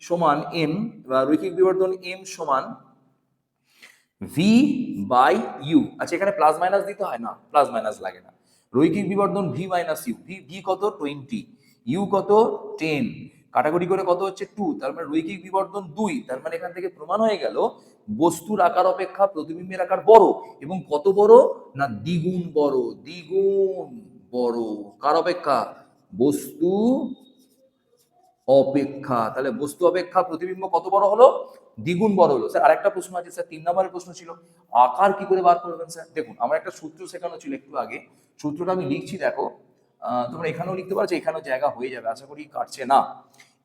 সমান এম, বা রৈখিক বিবর্ধন এম সমান ভি বাই ইউ। আচ্ছা, এখানে প্লাস মাইনাস দিতে হয় না? প্লাস মাইনাস লাগে না। রৈখিক বিবর্ধন ভি মাইনাস ইউ। ভি কত? 20, ইউ কত? 10, কাটাকুটি করে কত হচ্ছে? 2। তার মানে রৈখিক বিবর্ধন 2। তার মানে এখান থেকে প্রমাণ হয়ে গেল বস্তুর আকার অপেক্ষা প্রতিবিম্বের আকার বড়। এবং কত বড় না? দ্বিগুণ বড়। দ্বিগুণ বড় কার অপেক্ষা? বস্তু অপেক্ষা। তাহলে বস্তু অপেক্ষা প্রতিবিম্ব কত বড় হলো? দ্বিগুণ বড় হলো। স্যার আরেকটা প্রশ্ন আছে স্যার, 3 নম্বরের প্রশ্ন ছিল, আকার কি করে বার করবেন স্যার? দেখুন আমার একটা সূত্র শেখানো ছিল একটু আগে, সূত্রটা আমি লিখছি দেখো। তোমরা এখানেও লিখতে পারছো, এখানেও জায়গা হয়ে যাবে, আশা করি কাটছে না।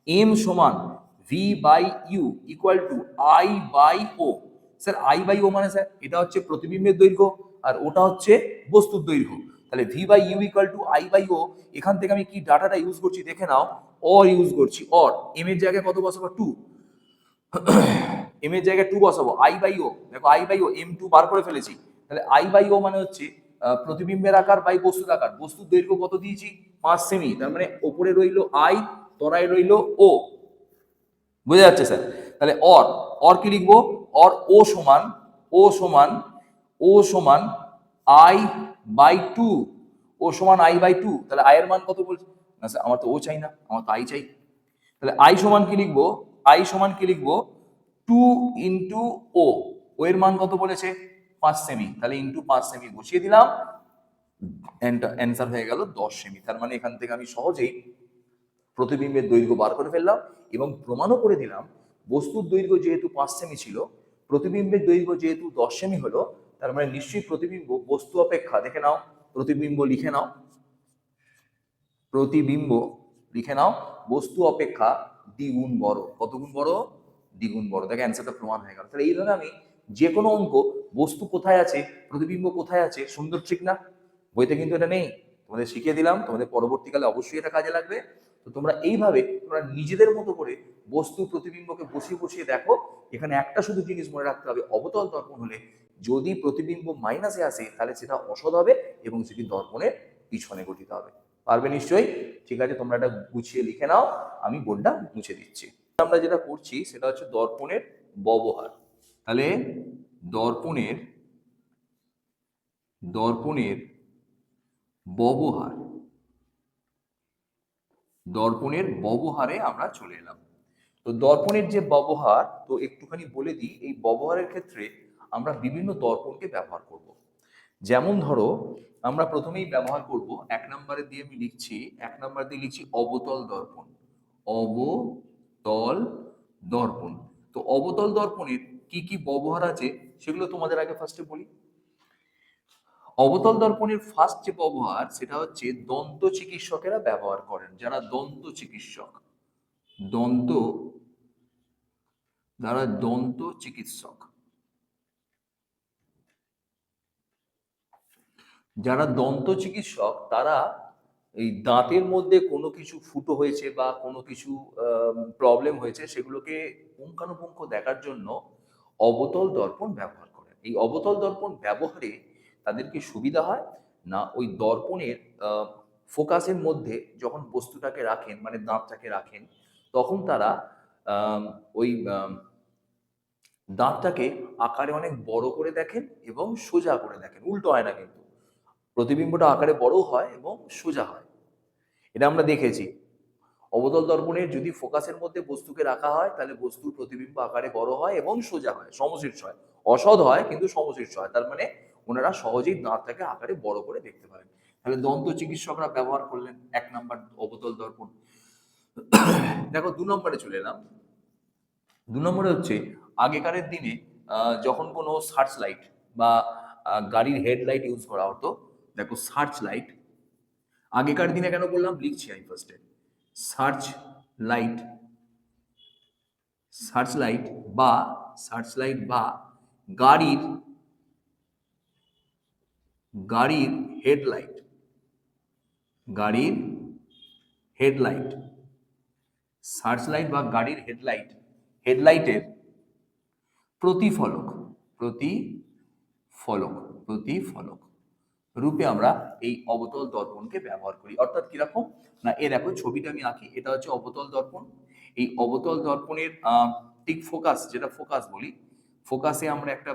এম সমান V by U equal to I by O. Sir I by O মানে স্যার এটা হচ্ছে প্রতিবিম্বের দৈর্ঘ্য আর ওটা হচ্ছে বস্তুর দৈর্ঘ্য। তাহলে V by U equal to I by O. এখান থেকে আমি কি ডাটাটা ইউজ করছি দেখে নাও। অর ইউজ করছি। অর এম এর জায়গায় কত বসাবো? 2। এম এর জায়গায় 2 বসাবো। আই বাই ও, দেখো আই বাই ও এম 2 বার করে ফেলেছি। তাহলে আই বাই ও মানে হচ্ছে প্রতিবিম্বের আকার বাই বস্তুর আকার। বস্তুর দৈর্ঘ্য কত দিয়েছি? 5 সেমি। তার মানে ওপরে রইলো আই, তলায় রইলো ও। বুঝা যাচ্ছে স্যার? তাহলে অর অর কি লিখবো? অর ও সমান ও সমান ও সমান আই বাই 2। ও সমান আই বাই 2। তাহলে আই এর মান কত বলছে? না স্যার আমার তো ও চাই না, আমার তো আই চাই। তাহলে আই সমান কি লিখবো? আই সমান কি লিখবো? 2 ইন্টু ও। ও এর মান কত বলেছে? 5 সেমি। তাহলে ইন্টু 5 সেমি বসিয়ে দিলাম, অ্যান্সার হয়ে গেল 10 সেমি। তার মানে এখান থেকে আমি সহজেই প্রতিবিম্বের দৈর্ঘ্য বার করে ফেললাম এবং প্রমাণও করে দিলাম বস্তুর দৈর্ঘ্য যেহেতু 5 সেমি ছিল, প্রতিবিম্বের দৈর্ঘ্য যেহেতু 10 সেমি হলো, তার মানে নিশ্চয়ই প্রতিবিম্ব বস্তু অপেক্ষা, দেখে নাও, প্রতিবিম্ব লিখে নাও, প্রতিবিম্ব লিখে নাও, বস্তু অপেক্ষা দ্বিগুণ বড়। কত গুণ বড়? দ্বিগুণ বড়। দেখে অ্যান্সারটা প্রমাণ হয়ে গেল। তাহলে এইভাবে আমি যে কোনো অঙ্ক, বস্তু কোথায় আছে, প্রতিবিম্ব কোথায় আছে, সুন্দর ঠিক না? বইতে কিন্তু এটা নেই, তোমাদের শিখিয়ে দিলাম, তোমাদের পরবর্তীকালে অবশ্যই এটা কাজে লাগবে। তো তোমরা এইভাবে তোমরা নিজেদের মতো করে বস্তু প্রতিবিম্বকে বসিয়ে বসিয়ে দেখো। এখানে একটা শুধু জিনিস মনে রাখতে হবে, অবতল দর্পণ হলে যদি প্রতিবিম্ব মাইনাসে আসে তাহলে সেটা অসৎ হবে এবং সেটি দর্পণের পিছনে গঠিত হবে। পারবে নিশ্চয়ই? ঠিক আছে, তোমরা এটা গুছিয়ে লিখে নাও, আমি বোর্ডটা মুছে দিচ্ছি। আমরা যেটা করছি সেটা হচ্ছে দর্পণের ব্যবহার। তাহলে দর্পণের দর্পণের ব্যবহার, দর্পণের ব্যবহারে আমরা চলে এলাম। তো দর্পণের যে ব্যবহার, তো একটুখানি বলে দিই, এই ব্যবহারের ক্ষেত্রে আমরা বিভিন্ন দর্পণকে ব্যবহার করব। যেমন ধরো আমরা প্রথমেই ব্যবহার করব, 1 নম্বরে দিয়ে আমি লিখছি, 1 নম্বর দিয়ে লিখছি অবতল দর্পণ। অবতল দর্পণ। তো অবতল দর্পণের কি কি ব্যবহার আছে সেগুলো তোমাদের আগে ফার্স্টে বলি। অবতল দর্পণের ফার্স্ট যে ব্যবহার সেটা হচ্ছে দন্ত চিকিৎসকেরা ব্যবহার করেন। যারা দন্ত চিকিৎসক, দন্ত যারা দন্ত চিকিৎসক, যারা দন্ত চিকিৎসক তারা এই দাঁতের মধ্যে কোনো কিছু ফুটো হয়েছে বা কোনো কিছু প্রবলেম হয়েছে সেগুলোকে পুঙ্খানুপুঙ্খ দেখার জন্য অবতল দর্পণ ব্যবহার করেন। এই অবতল দর্পণ ব্যবহারে তাদের কি সুবিধা হয় না, ওই দর্পণের ফোকাসের মধ্যে যখন বস্তুটাকে রাখেন, মানে দাঁতটাকে রাখেন, তখন তারা ওই দাঁতটাকে আকারে অনেক বড় করে দেখেন এবং সোজা করে দেখেন। উল্টো হয় না কিন্তু, প্রতিবিম্বটা আকারে বড় হয় এবং সোজা হয়। এটা আমরা দেখেছি। অবতল দর্পণের যদি ফোকাসের মধ্যে বস্তুকে রাখা হয় তাহলে বস্তুর প্রতিবিম্ব আকারে বড় হয় এবং সোজা হয়, সমশীর্ষ হয়। অসৎ হয় কিন্তু সমশীর্ষ হয়, তার মানে ওনারা সহজেই দাঁতটাকে আকারে বড় করে দেখতে পারেন। তাহলে দন্ত চিকিৎসকরা ব্যবহার করলেন 1 নম্বর অবতল দর্পণ। দেখো 2 নম্বরে চলে এলাম। 2 নম্বরে হচ্ছে আগেকারের দিনে যখন কোনো সার্চ লাইট বা গাড়ির হেডলাইট ইউজ করা হতো। দেখো সার্চ লাইট, আগেকার দিনে কেন বললাম লিখছি আমি ফার্স্টে। সার্চ লাইট, সার্চ লাইট বা সার্চ লাইট বা গাড়ির গাড়ির হেডলাইট, গাড়ির হেডলাইট, সার্চ লাইট বা গাড়ির হেডলাইট, হেডলাইটের প্রতিফলক, প্রতিফলক, প্রতিফলক রূপে আমরা এই অবতল দর্পণকে ব্যবহার করি। অর্থাৎ কিরকম না, এ দেখো ছবিটা আমি আঁকি, এটা হচ্ছে অবতল দর্পণ। এই অবতল দর্পণের ঠিক ফোকাস, যেটা ফোকাস বলি, ফোকাসে আমরা একটা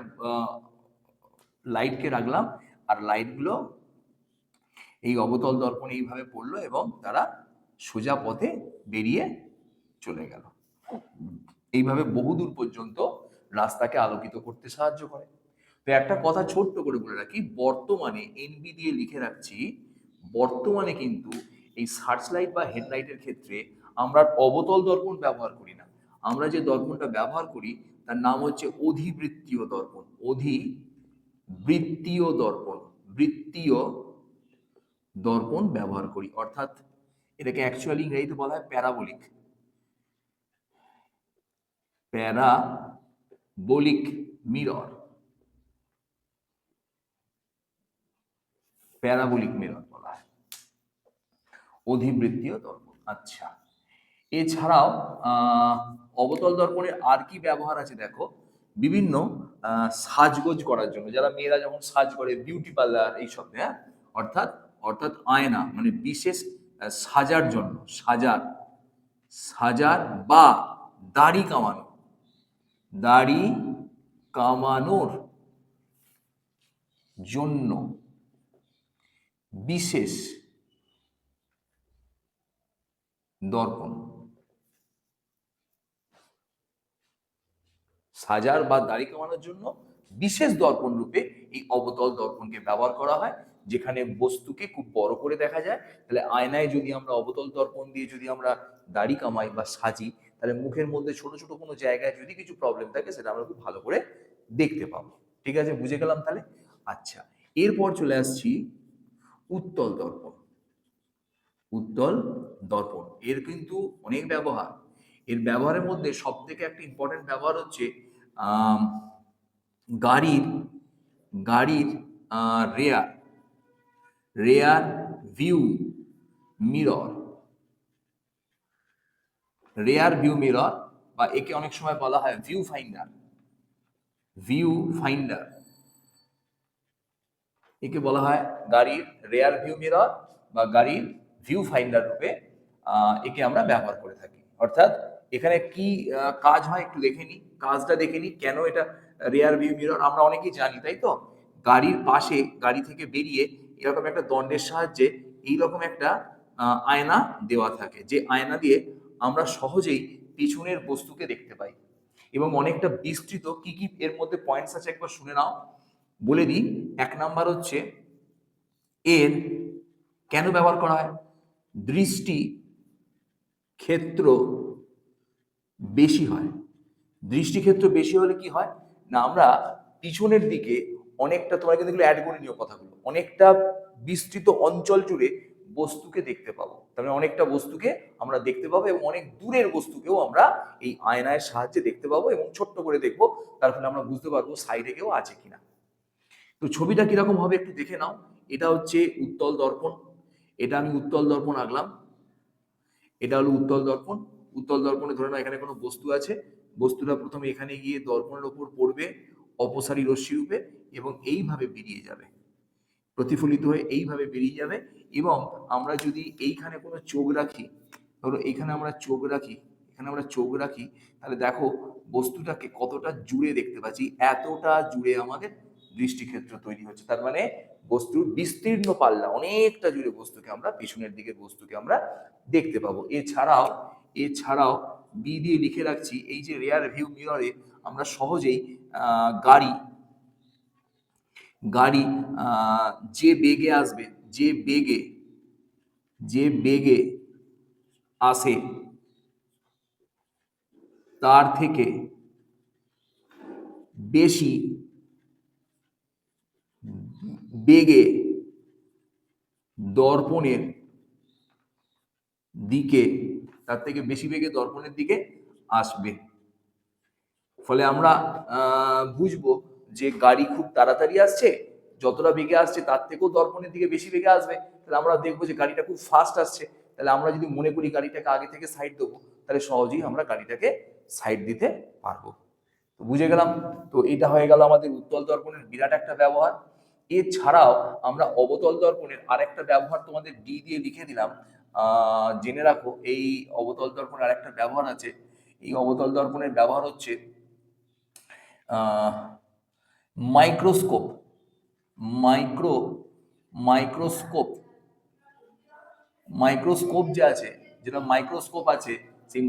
লাইটকে রাখলাম, আর লাইটগুলো এই অবতল দর্পণ এইভাবে পড়লো এবং তারা সোজা পথে বেরিয়ে চলে গেল। এইভাবে বহুদূর পর্যন্ত রাস্তাকে আলোকিত করতে সাহায্য করে। তো একটা কথা ছোট্ট করে বলে রাখি, বর্তমানে এনবি দিয়ে লিখে রাখছি, বর্তমানে কিন্তু এই সার্চ লাইট বা হেডলাইটের ক্ষেত্রে আমরা অবতল দর্পণ ব্যবহার করি না। আমরা যে দর্পণটা ব্যবহার করি তার নাম হচ্ছে অধিবৃত্তীয় দর্পণ, অধিবৃত্তীয় দর্পণ, বৃত্তীয় দর্পণ ব্যবহার করি। অর্থাৎ এটাকে অ্যাকচুয়ালি ইংরেজিতে বলা হয় parabolic, parabolic mirror, parabolic mirror বলা হয়, অধিবৃত্তীয় দর্পণ। আচ্ছা, এছাড়াও অবতল দর্পণের আর কি ব্যবহার আছে দেখো, বিভিন্ন সাজগোজ করার জন্য, যারা মেয়েরা যখন সাজ করে, বিউটি পার্লার এইসব, হ্যাঁ, অর্থাৎ অর্থাৎ আয়না, মানে বিশেষ সাজার জন্য, সাজার, সাজার বা দাড়ি কামানো, দাড়ি কামানোর জন্য বিশেষ দর্পণ, সাজার বা দাড়ি কামানোর জন্য বিশেষ দর্পণ রূপে এই অবতল দর্পণকে ব্যবহার করা হয়, যেখানে বস্তুকে খুব বড় করে দেখা যায়। তাহলে আয়নায় যদি আমরা অবতল দর্পণ দিয়ে যদি আমরা দাড়ি কামাই বা সাজি, তাহলে মুখের মধ্যে ছোট ছোট কোনো জায়গায় যদি কিছু প্রবলেম থাকে সেটা আমরা খুব ভালো করে দেখতে পাবো। ঠিক আছে, বুঝে গেলাম তাহলে। আচ্ছা, এরপর চলে আসছি উত্তল দর্পণ। উত্তল দর্পণ এর কিন্তু অনেক ব্যবহার। এর ব্যবহারের মধ্যে সব থেকে একটা ইম্পর্টেন্ট ব্যবহার হচ্ছে গাড়ির গাড়ির rare rare view mirror, rare view mirror বা একে অনেক সময় বলা হয় ভিউ ফাইন্ডার, ভিউ ফাইন্ডার, একে বলা হয় গাড়ির রেয়ার ভিউ মিরর বা গাড়ির ভিউ ফাইন্ডার রূপে একে আমরা ব্যবহার করে থাকি। অর্থাৎ এখানে কি কাজ হয় একটু দেখে নি, কাজটা দেখে নি, কেন এটা রেয়ার ভিউ মিরর আমরা অনেকেই জানি, তাই তো। গাড়ির পাশে, গাড়ি থেকে বেরিয়ে এরকম একটা দণ্ডের সাহায্যে এইরকম একটা আয়না দেওয়া থাকে, যে আয়না দিয়ে আমরা সহজেই পিছনের বস্তুকে দেখতে পাই এবং অনেকটা বিস্তৃত। কি কি এর মধ্যে পয়েন্টস আছে একবার শুনে নাও, বলে দিই। 1 নাম্বার হচ্ছে এর কেন ব্যবহার করা হয়, দৃষ্টি ক্ষেত্র বেশি হয়। দৃষ্টি ক্ষেত্র বেশি হলে কি হয় না, আমরা পিছনের দিকে অনেকটা, তোমরা কিন্তু অ্যাড করে নিও কথাগুলো, অনেকটা বিস্তৃত অঞ্চল জুড়ে বস্তুকে দেখতে পাবো। তার মানে অনেকটা বস্তুকে আমরা দেখতে পাবো এবং অনেক দূরের বস্তুকেও আমরা এই আয়নার সাহায্যে দেখতে পাবো এবং ছোট্ট করে দেখবো, তার ফলে আমরা বুঝতে পারবো সাইডে কেউ আছে কিনা। তো ছবিটা কিরকম হবে একটু দেখে নাও। এটা হচ্ছে উত্তল দর্পণ, এটা আমি উত্তল দর্পণ আঁকলাম, এটা হলো উত্তল দর্পণ। উত্তল দর্পণে ধরে নাও এখানে কোনো বস্তু আছে, বস্তুটা প্রথমে এখানে গিয়ে দর্পণের ওপর পড়বে অপসারী রশ্মি রূপে এবং এইভাবে বেরিয়ে যাবে, প্রতিফলিত হয়ে এইভাবে বেরিয়ে যাবে। এবং আমরা যদি এইখানে কোনো চোখ রাখি, ধরো এখানে আমরা চোখ রাখি, এখানে আমরা চোখ রাখি, তাহলে দেখো বস্তুটাকে কতটা জুড়ে দেখতে পাচ্ছি, এতটা জুড়ে আমাদের দৃষ্টিক্ষেত্র তৈরি হচ্ছে। তার মানে বস্তুর বিস্তীর্ণ পাল্লা, অনেকটা জুড়ে বস্তুকে আমরা, পেছনের দিকের বস্তুকে আমরা দেখতে পাবো। এছাড়াও বি দিয়ে লিখে রাখছি, এই যে রেয়ার ভিউ মিররে আমরা সহজেই গাড়ি গাড়ি যে বেগে আসবে, যে বেগে আসে তার থেকে বেশি বেগে দর্পণের দিকে, তার থেকে বেশি বেগে দর্পণের দিকে আসবে। ফলে আমরা বুঝবো যে গাড়ি খুব তাড়াতাড়ি আসছে, যতটা বেগে আসছে তার থেকেও দর্পণের দিকে বেশি বেগে আসবে। তাহলে আমরা দেখবো যে গাড়িটা খুব ফাস্ট আসছে। তাহলে আমরা যদি মনে করি গাড়িটাকে আগে থেকে সাইড দেবো, তাহলে সহজেই আমরা গাড়িটাকে সাইড দিতে পারবো। তো বুঝে গেলাম। তো এটা হয়ে গেল আমাদের উত্তল দর্পণের বিরাট একটা ব্যবহার। এছাড়াও আমরা অবতল দর্পণের আরেকটা ব্যবহার তোমাদের ডি দিয়ে লিখে দিলাম। জেনে রাখো, এই অবতল দর্পণের আরেকটা ব্যবহার আছে। এই অবতল দর্পণের ব্যবহার হচ্ছে মাইক্রোস্কোপ। মাইক্রোস্কোপ যে আছে, যেটা মাইক্রোস্কোপ আছে, সেই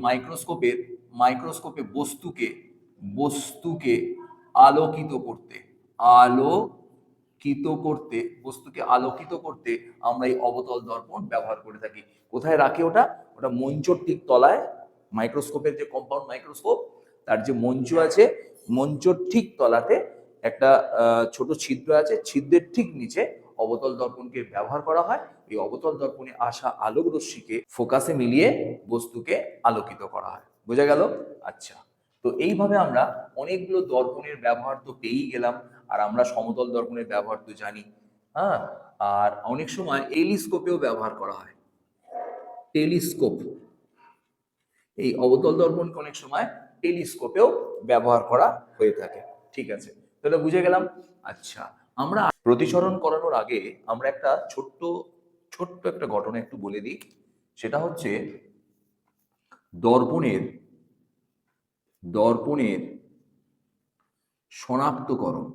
মাইক্রোস্কোপে বস্তুকে আলোকিত করতে আমরা এই অবতল দর্পণ ব্যবহার করে থাকি। কোথায় রাখে ওটা? ওটা মঞ্চর ঠিক তলায়, মাইক্রোস্কোপের যে কম্পাউন্ড মাইক্রোস্কোপ, তার যে মঞ্চ আছে, মঞ্চর ঠিক তলাতে একটা ছোট ছিদ্র আছে, ছিদ্রের ঠিক নিচে অবতল দর্পণকে ব্যবহার করা হয়। এই অবতল দর্পণে আসা আলোক রশ্মিকে ফোকাসে মিলিয়ে বস্তুকে আলোকিত করা হয়। বোঝা গেল? আচ্ছা, তো এইভাবে আমরা অনেকগুলো দর্পণের ব্যবহার তো পেয়েই গেলাম। আর আমরা সমতল দর্পণের ব্যবহার তো জানি। হ্যাঁ, আর অনেক সময় টেলিস্কোপেও ব্যবহার করা হয়। টেলিস্কোপ, এই অবতল দর্পণকে অনেক সময় টেলিস্কোপেও ব্যবহার করা হয়ে থাকে। ঠিক আছে, তাহলে বুঝে গেলাম। আচ্ছা, আমরা প্রতিসরণ করানোর আগে আমরা একটা ছোট্ট একটা ঘটনা একটু বলে দিই। সেটা হচ্ছে দর্পণের শনাক্তকরণ।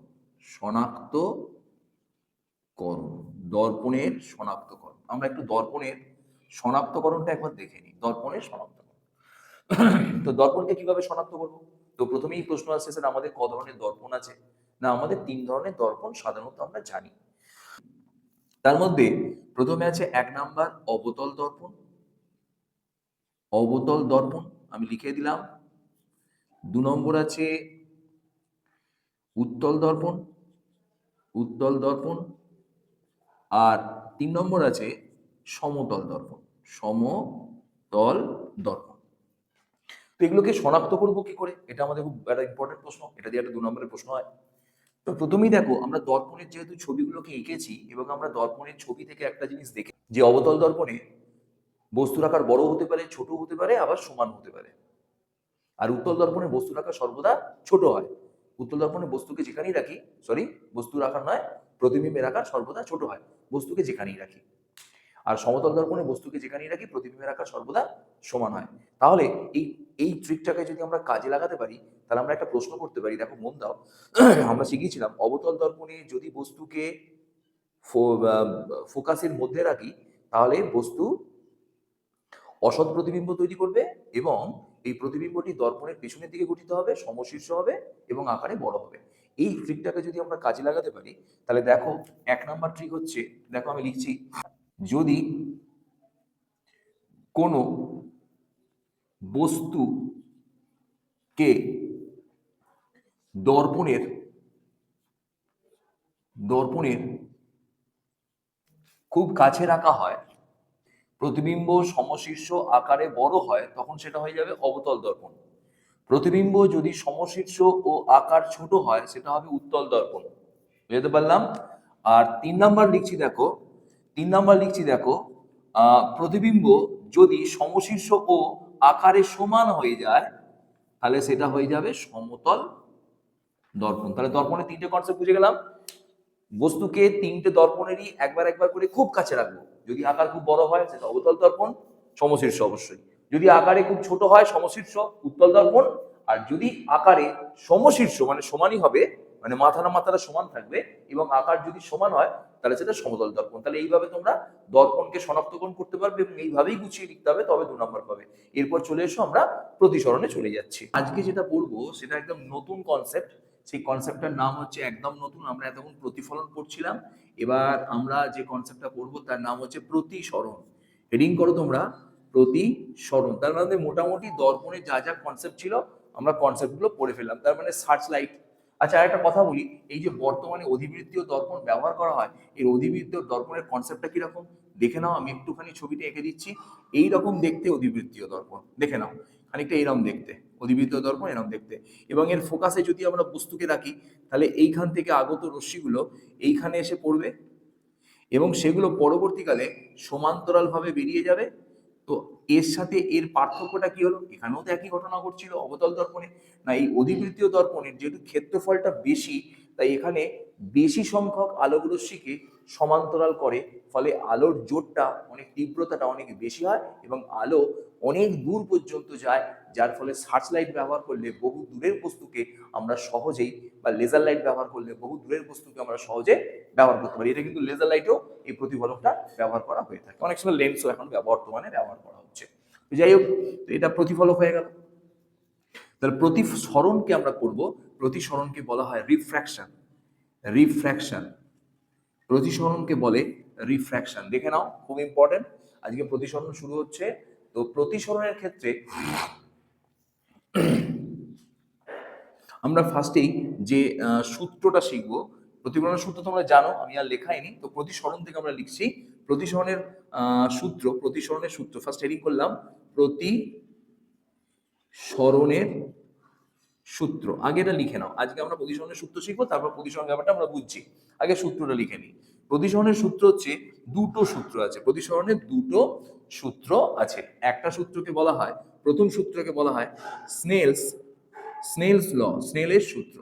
দর্পণের শনাক্তকরণ। আমরা একটু দর্পণের শনাক্তকরণটা একবার দেখে নিই। দর্পণের শনাক্তকরণ। তো দর্পণকে কিভাবে শনাক্ত করবো? তো প্রথমেই প্রশ্ন আসছে, স্যার আমাদের ক ধরনের দর্পণ আছে? না, আমাদের 3 ধরনের দর্পণ সাধারণত আমরা জানি। তার মধ্যে প্রথমে আছে 1 নাম্বার অবতল দর্পণ, আমি লিখে দিলাম। 2 নম্বর আছে উত্তল দর্পণ, আর 3 নম্বর আছে সমতল দর্পণ। তো এগুলোকে শনাক্ত করবো কি করে? এটা আমাদের খুব একটা ইম্পর্টেন্ট প্রশ্ন। এটা দিয়ে একটা 2 নম্বরের প্রশ্ন হয়। তো প্রথমেই দেখো, আমরা দর্পণের যেহেতু ছবিগুলোকে এঁকেছি এবং আমরা দর্পণের ছবি থেকে একটা জিনিস দেখি যে অবতল দর্পণে বস্তুর আকার বড় হতে পারে, ছোট হতে পারে, আবার সমান হতে পারে। আর উত্তল দর্পণে বস্তুর আকার সর্বদা ছোট হয়। উত্তল দর্পণে বস্তুকে যেখানেই রাখি, বস্তুর আকার নয়, প্রতিবিম্বের আকার সর্বদা ছোট হয় বস্তুকে যেখানেই রাখি। আর সমতল দর্পণে বস্তুকে যেখানেই রাখি, প্রতিবিম্বের আকার সর্বদা সমান হয়। তাহলে এই ট্রিকটাকে যদি আমরা কাজে লাগাতে পারি, তাহলে আমরা একটা প্রশ্ন করতে পারি। দেখো, মন দাও। আমরা শিখিয়েছিলাম অবতল দর্পণে যদি বস্তুকে ফোকাসের মধ্যে রাখি, তাহলে বস্তু অসৎ প্রতিবিম্ব তৈরি করবে এবং এই প্রতিবিম্বটি দর্পণের পেছনের দিকে গঠিত হবে, সমশীর্ষ হবে এবং আকারে বড় হবে। এই ট্রিকটাকে যদি আমরা কাজে লাগাতে পারি, তাহলে দেখো 1 নাম্বার ট্রিক হচ্ছে, দেখো আমি লিখছি, যদি কোনো বস্তুকে দর্পণের খুব কাছে রাখা হয়, প্রতিবিম্ব সমশীর্ষ আকারে বড় হয়, তখন সেটা হয়ে যাবে অবতল দর্পণ। প্রতিবিম্ব যদি সমশীর্ষ ও আকার ছোট হয়, সেটা হবে উত্তল দর্পণ। বুঝতে পারলাম? আর 3 নাম্বার লিখছি দেখো, প্রতিবিম্ব যদি সমশীর্ষ ও আকারে সমান হয়ে যায়, তাহলে সেটা হয়ে যাবে সমতল দর্পণ। তাহলে দর্পণের 3টে কনসেপ্ট বুঝে গেলাম। বস্তুকে 3টে দর্পণেরই একবার করে খুব কাছে রাখবো। যদি আকার খুব বড় হয়, সেটা অবতল দর্পণ, সমশীর্ষ অবশ্যই। যদি আকারে খুব ছোট হয়, সমশীর্ষ, উত্তল দর্পণ। আর যদি আকারে সমশীর্ষ মানে সমানই হবে, মানে মাথাটা সমান থাকবে এবং আকার যদি সমান হয় তাহলে সেটা সমতল দর্পণ। তাহলে এইভাবে তোমরা দর্পণকে শনাক্তকরণ করতে পারবে এবং এইভাবেই গুছিয়ে লিখতে হবে, তবে 2 নম্বর পাবে। এরপর চলে এসো আমরা প্রতিসরণে চলে যাচ্ছি। আজকে যেটা পড়বো সেটা একদম নতুন কনসেপ্ট। সেই কনসেপ্টটার নাম হচ্ছে একদম নতুন। আমরা এতক্ষণ প্রতিফলন পড়ছিলাম, এবার আমরা যে কনসেপ্টটা পড়বো তার নাম হচ্ছে প্রতিসরণ। হেডিং করো তোমরা প্রতিসরণ। তার মানে মোটামুটি দর্পণের যা যা কনসেপ্ট ছিল আমরা কনসেপ্টগুলো পড়ে ফেললাম। তার মানে সার্চ লাইট। আচ্ছা, আরেকটা কথা বলি, এই যে বর্তমানে অধিবৃত্তীয় দর্পণ ব্যবহার করা হয়, এই অধিবৃত্তীয় দর্পণের কনসেপ্টটা কিরকম দেখে নাও। আমি একটুখানি ছবিটা এঁকে দিচ্ছি। এইরকম দেখতে অধিবৃত্তীয় দর্পণ, দেখে নাও খানিকটা এরকম দেখতে অধিবৃত্তীয় দর্পণ, এরকম দেখতে। এবং এর ফোকাসে যদি আমরা বস্তুকে রাখি তাহলে এইখান থেকে আগত রশ্মিগুলো এইখানে এসে পড়বে এবং সেগুলো পরবর্তীকালে সমান্তরালভাবে বেরিয়ে যাবে। তো এর সাথে এর পার্থক্যটা কি হলো? এখানেও তো একই ঘটনা ঘটছিল অবতল দর্পণে। না, এই অধিবৃত্তীয় দর্পণের যেহেতু ক্ষেত্রফলটা বেশি, তাই এখানে বেশি সংখ্যক আলোক রশ্মিকে সমান্তরাল করে, ফলে আলোর জোরটা অনেক, তীব্রতাটা অনেক বেশি হয় এবং আলো অনেক দূর পর্যন্ত যায়, যার ফলে সার্চ লাইট ব্যবহার করলে বহু দূরের বস্তুকে আমরা সহজেই, বা লেজার লাইট ব্যবহার করলে বহু দূরের বস্তুকে আমরা সহজে ব্যবহার করতে পারি। এটা কিন্তু লেজার লাইটেও এই প্রতিফলকটা ব্যবহার করা হয়ে থাকে। অনেক সময় লেন্সও এখন বর্তমানে ব্যবহার করা হচ্ছে। যাই হোক, এটা প্রতিফলক হয়ে গেল। তাহলে প্রতিসরণকে আমরা করব, প্রতিসরণকে বলা হয় রিফ্র্যাকশন। রিফ্র্যাকশন, প্রতিসরণকে বলে রিফ্র্যাকশন। দেখে নাও, খুব ইম্পর্টেন্ট। আজকে প্রতিসরণ শুরু হচ্ছে। তো প্রতিসরণের ক্ষেত্রে আমরা ফার্স্টেই যে সূত্রটা শিখবো, প্রতিফলনের সূত্র তোমরা জানো, আমি আর লেখাইনি। তো প্রতিসরণ থেকে আমরা লিখছি প্রতিসরণের সূত্র। প্রতিসরণের সূত্র ফার্স্ট হেডিং করলাম প্রতিসরণের সূত্র। আগে এটা লিখে নাও। আজকে আমরা প্রতিসরণের সূত্র শিখবো, তারপর প্রতিসরণ ব্যাপারটা আমরা বুঝছি। আগে সূত্রটা লিখে নিই। প্রতিসরণের সূত্র হচ্ছে, দুটো সূত্র আছে প্রতিসরণের, দুটো সূত্র আছে। একটা সূত্রকে বলা হয়, প্রথম সূত্রকে বলা হয় স্নেলস ল, স্নেলের সূত্র।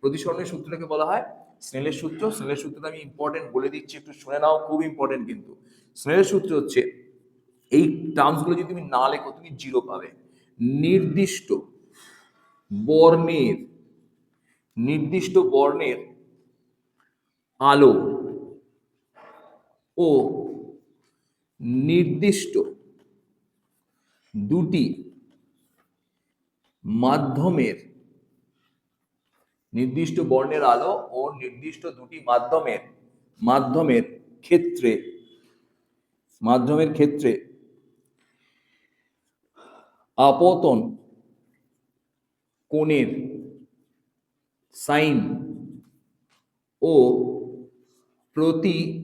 প্রতিসরণের সূত্রটাকে বলা হয় স্নেলের সূত্র। স্নেলের সূত্রটা আমি ইম্পর্টেন্ট বলে দিচ্ছি, একটু শুনে নাও, খুব ইম্পর্টেন্ট কিন্তু। স্নেলের সূত্র হচ্ছে, এই টার্মসগুলো যদি তুমি না লেখো তুমি জিরো পাবে। নির্দিষ্ট বর্ণের আলো ও নির্দিষ্ট দুটি মাধ্যমের, নির্দিষ্ট বর্ণের আলো ও নির্দিষ্ট দুটি মাধ্যমের ক্ষেত্রে আপতন কোণের সাইন ও প্রতিসরণ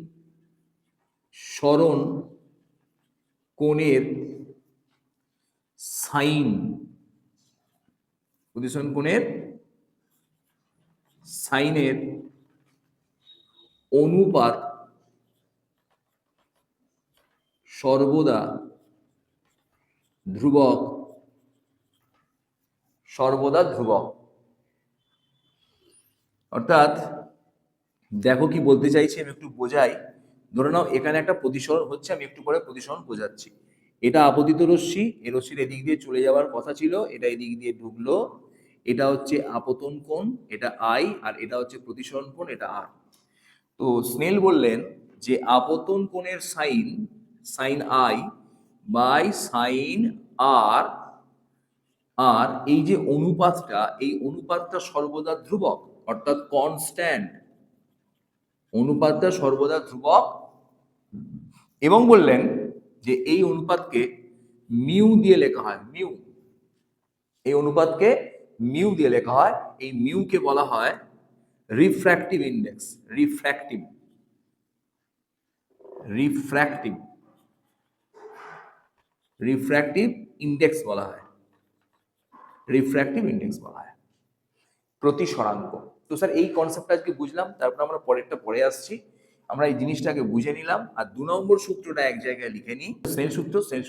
কোণের সাইন, প্রতিসরণ কোণের সাইনের অনুপাত সর্বদা ধ্রুবক। অর্থাৎ দেখো কি বলতে চাইছি, আমি একটু বোঝাই। ধরে নাও এখানে একটা প্রতিসরণ হচ্ছে, আমি একটু পরে প্রতিসরণ বোঝাচ্ছি। এটা আপতিত রশ্মি, এই রশ্মির এদিক দিয়ে চলে যাওয়ার কথা ছিল, এটা এদিক দিয়ে ঢুকলো। এটা হচ্ছে আপতন কোণ, এটা আই, আর এটা হচ্ছে প্রতিসরণ কোণ, এটা আর। তো স্নেল বললেন যে আপতন কোণের সাইন আই বাই সাইন আর, আর এই যে অনুপাতটা, এই অনুপাতটা সর্বদা ধ্রুবক, অর্থাৎ কনস্ট্যান্ট। অনুপাতটা সর্বদা ধ্রুবক। এবং বললেন যে এই অনুপাতকে মিউ দিয়ে লেখা হয়। এই অনুপাতকে মিউ দিয়ে লেখা হয়। এই মিউকে বলা হয় রিফ্র্যাক্টিভ ইন্ডেক্স। রিফ্র্যাক্টিভ ইন্ডেক্স বলা হয়। প্রতিসরাঙ্ক। তো স্যার এই কনসেপ্টটা আজকে বুঝলাম, তারপর আমরা পরেরটা পরে আসছি। আমরা এই জিনিসটাকে বুঝে নিলাম। আর 2 নম্বর সূত্রটা এক জায়গায় লিখে নিই। স্নেল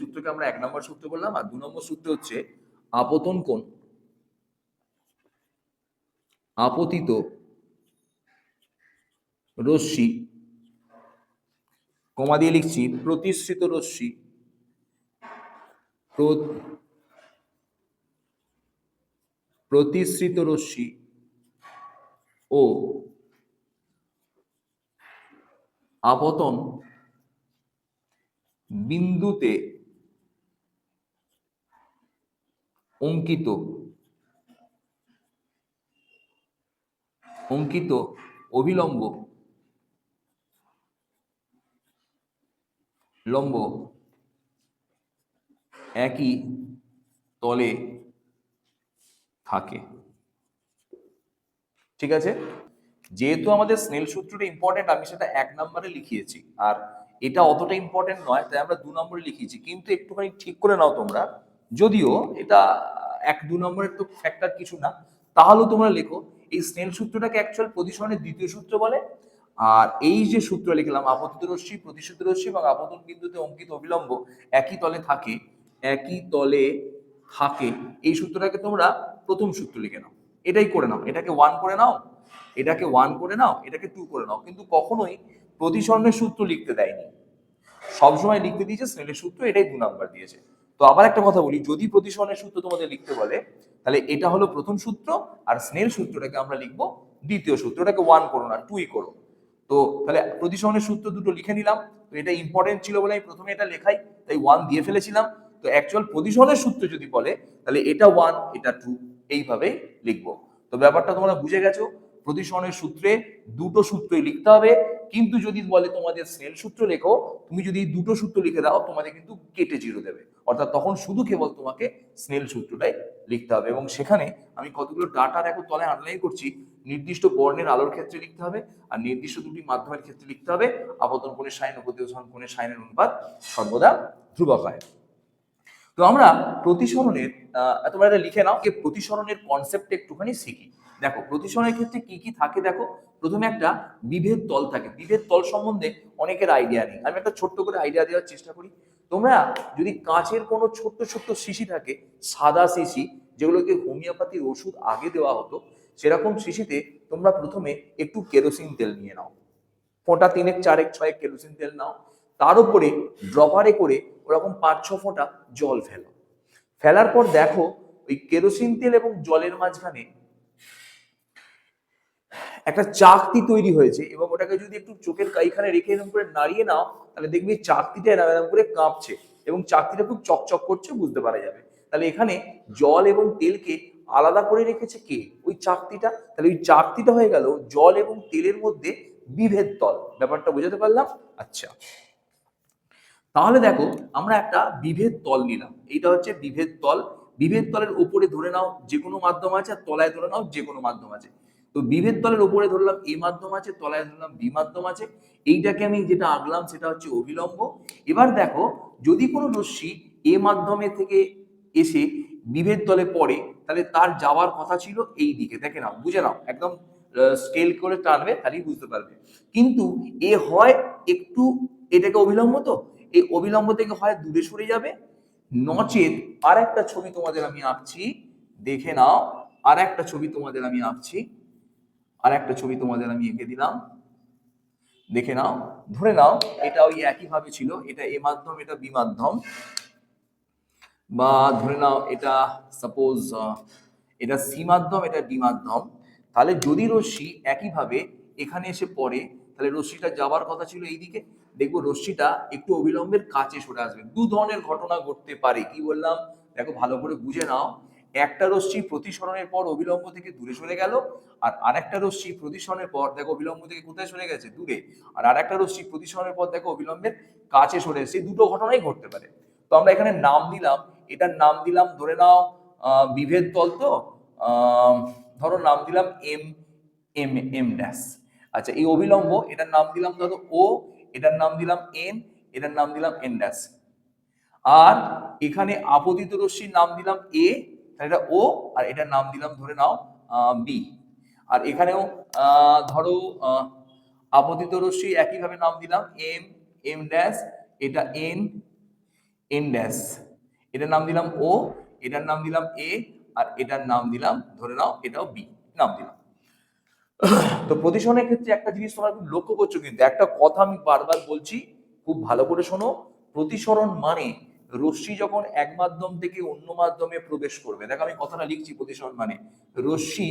সূত্রকে আমরা 1 নম্বর সূত্র বললাম, আর 2 নম্বর সূত্র হচ্ছে আপতন কোণ, আপতিত রশ্মি, কমা দিয়ে লিখছি প্রতিসৃত রশ্মি, ও আপতন বিন্দুতে অঙ্কিত অঙ্কিত অভিলম্ব লম্ব একই তলে থাকে। ঠিক আছে, যেহেতু আমাদের স্নেল সূত্রটা ইম্পর্টেন্ট, আমি সেটা 1 নম্বরে লিখিয়েছি, আর এটা অতটা ইম্পর্টেন্ট নয়, তাই আমরা 2 নম্বরে লিখিয়েছি। কিন্তু একটুখানি ঠিক করে নাও তোমরা, যদিও এটা 1-2 নম্বরের তো ফ্যাক্টর কিছু না, তাহলেও তোমরা লেখো এই স্নেল সূত্রটাকে অ্যাকচুয়াল প্রতিসরণের দ্বিতীয় সূত্র বলে। আর এই যে সূত্র লিখলাম, আপতিত রশ্মি, প্রতিসরিত রশ্মি এবং আপতন বিন্দুতে অঙ্কিত অবিলম্ব একই তলে থাকে, একই তলে থাকে, এই সূত্রটাকে তোমরা প্রথম সূত্র লিখে নাও। এটাই করে নাও, এটাকে 1 করে নাও, এটাকে 1 করে নাও, এটাকে 2 করে নাও। কিন্তু কখনোই প্রতিসরণের সূত্র লিখতে দেয়নি, সবসময় লিখতে দিয়েছে স্নেলের সূত্র, এটাই 2 নম্বর দিয়েছে। তো আবার একটা কথা বলি, যদি প্রতিসরণের সূত্র তোমাদের লিখতে বলে, তাহলে এটা হলো প্রথম সূত্র, আর স্নেল সূত্রটাকে আমরা লিখবো দ্বিতীয় সূত্র। এটাকে 1 করো না, 2ই করো। তো তাহলে প্রতিসরণের সূত্র দুটো লিখে নিলাম। তো এটা ইম্পর্টেন্ট ছিল বলে আমি প্রথমে এটা লেখাই, তাই 1 দিয়ে ফেলেছিলাম। তো অ্যাকচুয়াল প্রতিসরণের সূত্র যদি বলে, তাহলে এটা 1, এটা 2, এইভাবেই লিখবো। তো ব্যাপারটা তোমরা বুঝে গেছো, প্রতিসরণের সূত্রে দুটো সূত্রই লিখতে হবে। কিন্তু যদি বলে তোমাদের স্নেল সূত্র লেখো, তুমি যদি দুটো সূত্র লিখে দাও, তোমাদের কিন্তু কেটে 0 দেবে, অর্থাৎ তখন শুধু কেবল তোমাকে স্নেল সূত্রটাই লিখতে হবে। এবং সেখানে আমি কতগুলো ডাটা দেখো তলে আন্ডারলাইন করছি, নির্দিষ্ট বর্ণের আলোর ক্ষেত্রে লিখতে হবে, আর নির্দিষ্ট দুটি মাধ্যমের ক্ষেত্রে লিখতে হবে আপতন কোণের সাইন ও প্রতিসরণ কোণের সাইনের অনুপাত সর্বদা ধ্রুবক হয়। তো আমরা প্রতিসরণের তোমরা এটা লিখে নাও, যে প্রতিসরণের কনসেপ্ট একটুখানি শিখি। দেখো প্রতিসরণের ক্ষেত্রে কি কি থাকে দেখো, প্রথমে একটা বিভেদ তল থাকে। বিভেদ তল সম্বন্ধে অনেকের আইডিয়া নেই, আমি একটা ছোট্ট করে আইডিয়া দেওয়ার চেষ্টা করি। তোমরা যদি কাঁচের কোনো ছোট্ট ছোট্ট শিশি থাকে, সাদা শিশি, যেগুলোকে হোমিওপ্যাথির ওষুধ আগে দেওয়া হতো, সেরকম শিশিতে তোমরা প্রথমে একটু কেরোসিন তেল নিয়ে নাও, ফোঁটা 3, 4, 6 কেরোসিন তেল নাও, তার উপরে ড্রপারে করে ওরকম 5-6 ফোঁটা জল ফেলো। ফেলার পর দেখো ওই কেরোসিন তেল এবং জলের মাঝখানে একটা চাকতি তৈরি হয়েছে, এবং ওটাকে যদি একটু চোখের এইখানে রেখে এরকম করে নাড়িয়ে নাও, তাহলে দেখবি চাকতিটা এরকম এরকম করে কাঁপছে, এবং চাকতিটা খুব চকচক করছে, বুঝতে পারা যাবে। তাহলে এখানে জল এবং তেলকে আলাদা করে রেখেছে কে? ওই চাকতিটা। তাহলে ওই চাকতিটা হয়ে গেল জল এবং তেলের মধ্যে বিভেদ তল। ব্যাপারটা বুঝাতে পারলাম? আচ্ছা, তাহলে দেখো আমরা একটা বিভেদ তল নিলাম, এইটা হচ্ছে বিভেদ তল। বিভেদ তলের উপরে ধরে নাও যে কোনো মাধ্যম আছে, আর তলায় ধরে নাও যে কোনো মাধ্যম আছে। তো বিভেদ তলের উপরে ধরলাম এ মাধ্যম আছে, তলায় ধরলাম বি মাধ্যম আছে। এইটাকে আমি যেটা আঁকলাম সেটা হচ্ছে অভিলম্ব। এবার দেখো, যদি কোনো রশ্মি এ মাধ্যমে থেকে এসে বিভেদ তলে পড়ে, তাহলে তার যাওয়ার কথা ছিল এই দিকে। দেখে নাও, বুঝে নাও, একদম স্কেল করে টানবে, তাহলেই বুঝতে পারবে। কিন্তু এ হয় একটু, এটাকে অভিলম্ব, তো এই অবিলম্ব থেকে হয় দূরে সরে যাবে, নচেত আর একটা ছবি তোমাদের আমি আঁকছি, দেখে নাও। আর একটা ছবি তোমাদের আমি আঁকছি, আর একটা ছবি তোমাদের আমি এঁকে দিলাম, দেখে নাও। ধরে নাও এটা ওই একই ভাবে ছিল, এটা এ মাধ্যম, এটা বি মাধ্যম, বা ধরে নাও এটা সাপোজ এটা সি মাধ্যম, এটা ডি মাধ্যম। তাহলে যদি রশ্মি একইভাবে এখানে এসে পড়ে, তাহলে রশ্মিটা যাবার কথা ছিল এইদিকে, দেখবো রশ্মিটা একটু অবিলম্বের কাছে সরে আসবে। দু ধরনের ঘটনা ঘটতে পারে, কি বললাম দেখো, ভালো করে বুঝে নাও। একটা রশ্মি প্রতিসরণের পর অবিলম্ব থেকে দূরে সরে গেল, আর আরেকটা রশ্মি প্রতিসরণের পর দেখো অবিলম্ব থেকে কোথায় সরে গেছে? দূরে। আর আরেকটা রশ্মি প্রতিসরণের পর দেখো অবিলম্বের কাছে সরে এসেছে। দুটো ঘটনাই ঘটতে পারে। তো আমরা এখানে নাম দিলাম, এটার নাম দিলাম ধরে নাও বিভেদ তল, তো ধরো নাম দিলাম এম এম এম ড্যাশ। আচ্ছা, এই অবিলম্ব, এটার নাম দিলাম ধরো ও, এটার নাম দিলাম এন, এটার নাম দিলাম এন ড্যাশ। আর এখানে আপতিত রশ্মির নাম দিলাম এ, এটা ও, আর এটার নাম দিলাম ধরে নাও বি। আর এখানেও ধরো আপতিত রশ্মি একইভাবে নাম দিলাম এম এম ড্যাশ, এটা এন এন ড্যাশ, এটার নাম দিলাম ও, এটার নাম দিলাম এ, আর এটার নাম দিলাম ধরে নাও এটাও বি নাম দিলাম। তো প্রতিসরণের ক্ষেত্রে একটা জিনিস তোমরা খুব লক্ষ্য করছো, কিন্তু একটা কথা আমি বারবার বলছি, খুব ভালো করে শোনো। প্রতিসরণ মানে রশ্মি যখন এক মাধ্যম থেকে অন্য মাধ্যমে প্রবেশ করবে। দেখো আমি কথাটা লিখছি, প্রতিসরণ মানে রশ্মি,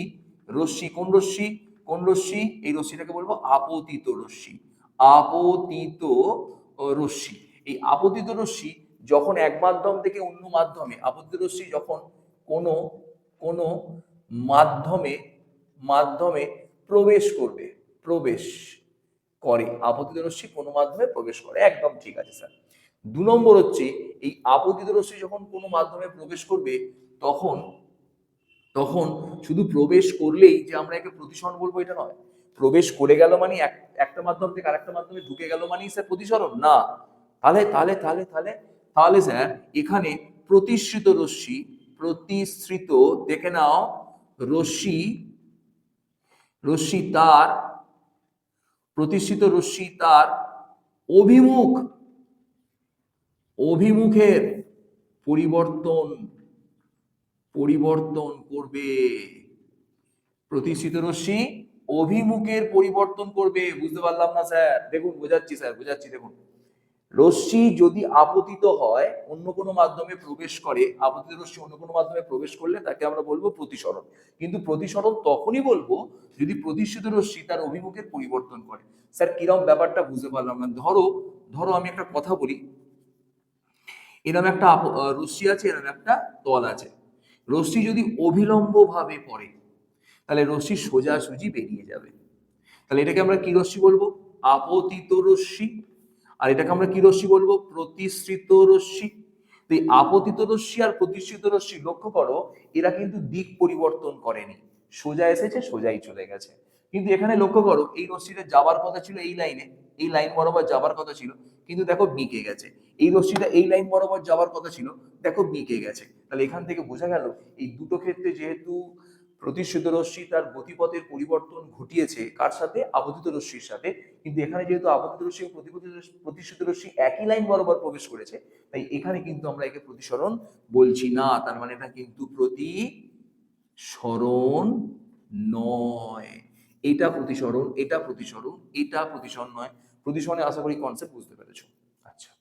রশ্মি কোন রশ্মি? কোন রশ্মি? এই রশ্মিটাকে বলবো আপতিত রশ্মি। আপতিত রশ্মি। এই আপতিত রশ্মি যখন এক মাধ্যম থেকে অন্য মাধ্যমে, আপতিত রশ্মি যখন কোনো কোনো মাধ্যমে মাধ্যমে প্রবেশ করবে, প্রবেশ করে, আপতিত রশ্মি কোনো মাধ্যমে প্রবেশ করে, একদম ঠিক আছে স্যার। 2 নম্বর হচ্ছে এই আপতিত রশ্মি যখন কোনো মাধ্যমে প্রবেশ করবে তখন তখন শুধু প্রবেশ করলেই যে আমরা একে প্রতিসরণ বলবো এটা নয়। প্রবেশ করে গেল মানে একটা মাধ্যম থেকে আরেকটা মাধ্যমে ঢুকে গেল মানেই স্যার প্রতিসরণ না। তাহলে তাহলে তাহলে তাহলে তাহলে স্যার এখানে প্রতিসৃত রশ্মি, প্রতিসৃত দেখে নাও, রশ্মি রশ্মি তার প্রতিসৃত রশ্মি তার অভিমুখ, অভিমুখের পরিবর্তন পরিবর্তন করবে। প্রতিসৃত রশ্মি অভিমুখের পরিবর্তন করবে। বুঝতে পারলাম না স্যার? দেখুন বোঝাচ্ছি স্যার, বোঝাচ্ছি। দেখুন, রশ্মি যদি আপতিত হয়, অন্য কোনো মাধ্যমে প্রবেশ করে, আপতিত রশ্মি অন্য কোনো মাধ্যমে প্রবেশ করলে তাকে আমরা বলবো প্রতিসরণ। কিন্তু প্রতিসরণ তখনই বলবো যদি প্রতিসৃত রশ্মি তার অভিমুখের পরিবর্তন করে। স্যার কিরকম ব্যাপারটা বুঝতে পারলাম না। ধরো ধরো আমি একটা কথা বলি, এরকম একটা রশ্মি আছে, এরকম একটা তল আছে। রশ্মি যদি অভিলম্ব ভাবে পড়ে তাহলে রশ্মি সোজাসুজি বেরিয়ে যাবে। তাহলে এটাকে আমরা কি রশ্মি বলবো? আপতিত রশ্মি। আর এটাকে আমরা কি রশ্মি বলবো? প্রতিসৃত রশ্মি। তো এই আপতিত রশ্মি আর প্রতিসৃত রশ্মি লক্ষ্য করো, এরা কিন্তু দিক পরিবর্তন করেনি, সোজা এসেছে, সোজাই চলে গেছে। কিন্তু এখানে লক্ষ্য করো, এই রশ্মিটা যাবার কথা ছিল এই লাইনে, এই লাইন বরাবর যাবার কথা ছিল, কিন্তু দেখো বিঁকে গেছে। এই রশ্মিটা এই লাইন বরাবর যাবার কথা ছিল, দেখো বিঁকে গেছে। তাহলে এখান থেকে বোঝা গেল এই দুটো ক্ষেত্রে যেহেতু প্রতিসৃত রশ্মি তার গতিপথের পরিবর্তন ঘটিয়েছে, কার সাথে? আপতিত রশ্মির সাথে। কিন্তু এখানে যেহেতু আপতিত রশ্মি ও প্রতিসৃত রশ্মি একই লাইন বরাবর প্রবেশ করেছে, তাই এখানে কিন্তু আমরা একে প্রতিসরণ বলছি না। তার মানে এটা কিন্তু প্রতিসরণ নয়। এটা প্রতিসরণ, এটা প্রতিসরণ, এটা প্রতিসরণ নয়। প্রতিসরণে আশা করি কনসেপ্ট বুঝতে পেরেছো। আচ্ছা,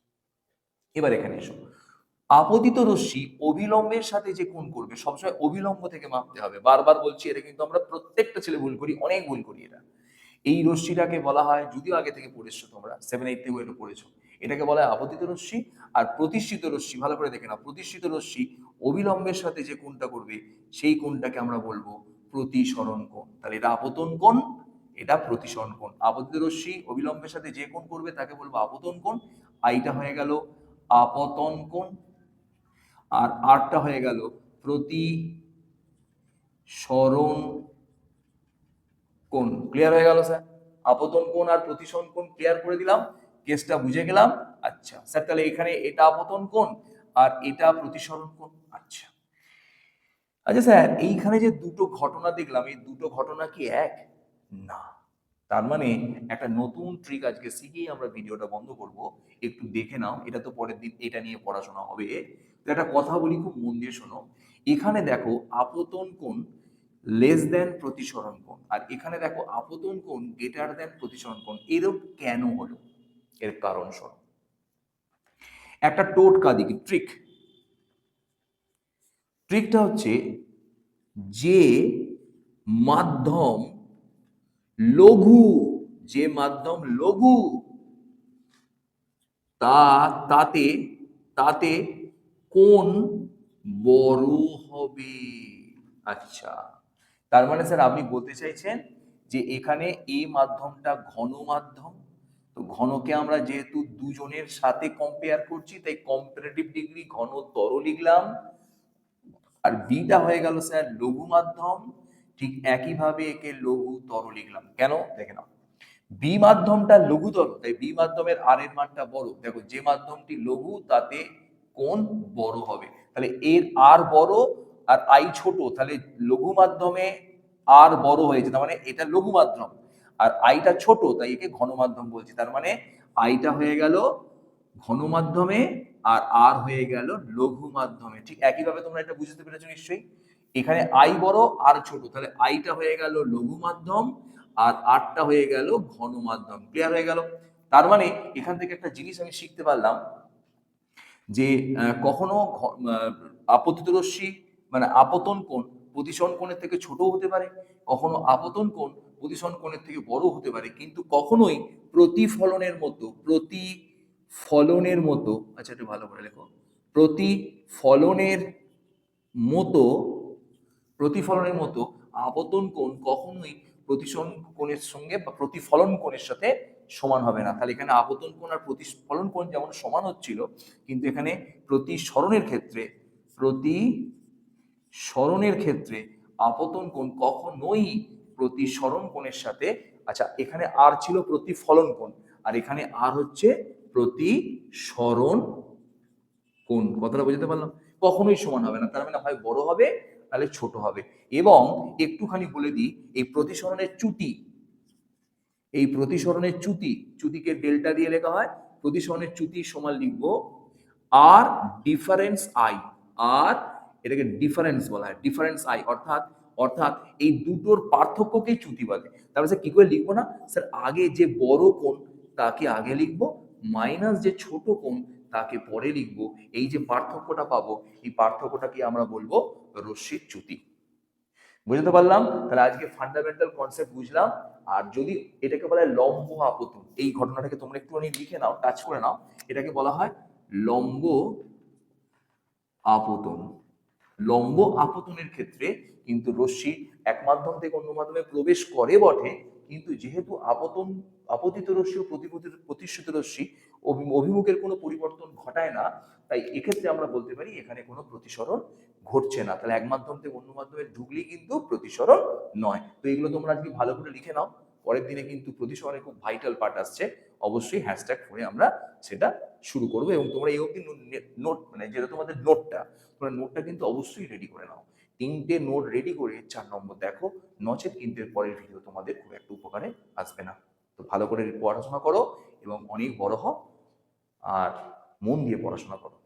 এবার এখানে এসো। আপতিত রশ্মি অবিলম্বের সাথে যে কোণ করবে, সবসময় অবিলম্ব থেকে মাপতে হবে। বারবার বলছি, এটা কিন্তু আমরা প্রত্যেকটা ছেলে ভুল করি, অনেক ভুল করি এটা। এই রশ্মিটাকে বলা হয়, যদিও আগে থেকে পড়েছো তোমরা, 7-8 থেকে এটা পড়েছো, এটাকে বলা হয় আপতিত রশ্মি। আর প্রতিসৃত রশ্মি, ভালো করে দেখে নাও, প্রতিসৃত রশ্মি অবিলম্বের সাথে যে কোণটা করবে সেই কোণটাকে আমরা বলবো প্রতিসরণ কোণ। তাহলে এটা আপতন কোণ, এটা প্রতিসরণ কোণ। আপতিত রশ্মি অবিলম্বের সাথে যে কোণ করবে তাকে বলবো আপতন কোণ। আইটা হয়ে গেল আপতন কোণ, আর আরটা হয়ে গেল প্রতিসরণ কোণ। ক্লিয়ার হয়ে গেল স্যার? আপতন কোণ আর প্রতিসরণ কোণ ক্লিয়ার করে দিলাম, কেসটা বুঝে গেলাম। আচ্ছা স্যার, তাহলে এখানে এটা আপতন কোণ আর এটা প্রতিসরণ কোণ। আচ্ছা আচ্ছা স্যার, এইখানে যে দুটো ঘটনা দেখলাম, এই দুটো ঘটনা কি এক? না। তার মানে একটা নতুন ট্রিক আজকে শিখেই আমরা ভিডিওটা বন্ধ করব। একটু দেখে নাও, এটা তো পরের দিন এটা নিয়ে পড়াশোনা হবে। তো একটা কথা বলি, খুব মন দিয়ে শোনো। এখানে দেখো আপতন কোণ লেস দেন প্রতিসরণ কোণ, আর এখানে দেখো আপতন কোণ গ্রেটার দেন প্রতিসরণ কোণ। এরকম কেন হলো? এর কারণ শোনো। একটা টোটকা দিকে ট্রিক। ট্রিকটা হচ্ছে, যে মাধ্যম লঘু, যে মাধ্যম লঘু তাতে তাতে কোণ বড় হবে। আচ্ছা, তার মানে স্যার আপনি বলতে চাইছেন যে এখানে এই মাধ্যমটা ঘন মাধ্যম, তো ঘনকে আমরা যেহেতু দুজনের সাথে কম্পেয়ার করছি তাই কম্পারেটিভ ডিগ্রি ঘনতর লিখলাম। আর বিটা হয়ে গেল স্যার লঘু মাধ্যম, ঠিক একইভাবে একে লঘুতর লিখলাম। কেন? দেখে নাও, বি মাধ্যমটা লঘুতর, তাই বি মাধ্যমের আর এর মানটা বড়। দেখো, যে মাধ্যমটি লঘু তাতে কোণ বড় হবে, তাহলে এর আর বড় আর আই ছোট, তাহলে লঘু মাধ্যমে আর বড় হয়েছে, তার মানে এটা লঘু মাধ্যম। আর আইটা ছোট, তাই একে ঘন মাধ্যম বলছি। তার মানে আইটা হয়ে গেল ঘন মাধ্যমে আর আর হয়ে গেল লঘু মাধ্যমে। ঠিক একইভাবে তোমরা এটা বুঝতে পেরেছো নিশ্চয়ই। এখানে আই বড় আর ছোট, তাহলে আইটা হয়ে গেল লঘু মাধ্যম আর আরটা হয়ে গেল ঘন মাধ্যম। ক্লিয়ার হয়ে গেল? তার মানে এখান থেকে একটা জিনিস আমি শিখতে পারলাম যে কখনো আপতিত রশ্মি মানে আপতন কোণ প্রতিসরণ কোণের থেকে ছোট হতে পারে, কখনো আপতন কোণ প্রতিসরণ কোণের থেকে বড় হতে পারে, কিন্তু কখনোই প্রতিফলনের মতো, আচ্ছা একটু ভালো করে লেখো, প্রতিফলনের মতো প্রতিফলনের মতো আপতন কোণ কখনোই প্রতিসরণ কোণের সঙ্গে বা প্রতিফলন কোণের সাথে সমান হবে না। তাহলে এখানে আপতন কোণ আর প্রতিফলন কোণ যেমন সমান হচ্ছিল, কিন্তু এখানে প্রতিসরণের ক্ষেত্রে আপতন কোণ কখনোই প্রতিসরণ কোণের সাথে, আচ্ছা এখানে আর ছিল প্রতিফলন কোণ, আর এখানে আর হচ্ছে প্রতিসরণ কোণ। কথাটা বুঝতে পারলাম? কখনোই সমান হবে না, তার মানে হয় বড় হবে তাহলে ছোট হবে। এবং একটুখানি বলে দিই, এই প্রতিসরণের চ্যুতিকে ডেল্টা দিয়ে লেখা হয়। প্রতিসরণের চ্যুতি সমান লিখবো আর ডিফারেন্স আই, আর এটাকে ডিফারেন্স বলা হয়, ডিফারেন্স আই, অর্থাৎ অর্থাৎ এই দুটোর পার্থক্যকেই চ্যুতি বলে। তাহলে স্যার কি করে লিখবো না স্যার, আগে যে বড় কোণ তাকে আগে লিখবো, মাইনাস যে ছোট কোণ তাকে পরে লিখবো। এই যে পার্থক্যটা পাবো, এই পার্থক্যটাকে আমরা বলবো রশ্মির চ্যুতি। বুঝতে পারলাম? তাহলে আজকে ফান্ডামেন্টাল কনসেপ্ট বুঝলাম। আর যদি এটাকে বলা হয় লম্ব আপতন, এই ঘটনাটাকে তোমরা একটুখানি লিখে নাও, টাচ করে নাও, এটাকে বলা হয় লম্ব আপতন। লম্ব আপতনের ক্ষেত্রে কিন্তু রশ্মি এক মাধ্যম থেকে অন্য মাধ্যমে প্রবেশ করে বটে, কিন্তু যেহেতু আপতিত রশ্মি ও প্রতিশ্রুত রশ্মি অভিমুখের কোনো পরিবর্তন ঘটায় না, তাই এক্ষেত্রে আমরা বলতে পারি এখানে কোনো প্রতিসরণ ঘটছে না। তাহলে এক মাধ্যম থেকে অন্য মাধ্যমে ঢুকলেই কিন্তু প্রতিসরণ নয়। তো এগুলো তোমরা আজকে ভালো করে লিখে নাও, পরের দিনে কিন্তু প্রতিসরণের খুব ভাইটাল পার্ট আসছে, অবশ্যই হ্যাশট্যাগ করে আমরা সেটা শুরু করবো। এবং তোমরা এই অবধি নোট, মানে যেটা তোমাদের নোটটা, তোমরা নোটটা কিন্তু অবশ্যই রেডি করে নাও। 3টে নোট রেডি করে 4 নম্বর দেখো, নচেত কিন্তু এর পরের ভিডিও তোমাদের খুব একটা উপকারে আসবে না। তো ভালো করে পড়াশোনা করো এবং অনেক বড় হও, আর মন দিয়ে পড়াশোনা করো।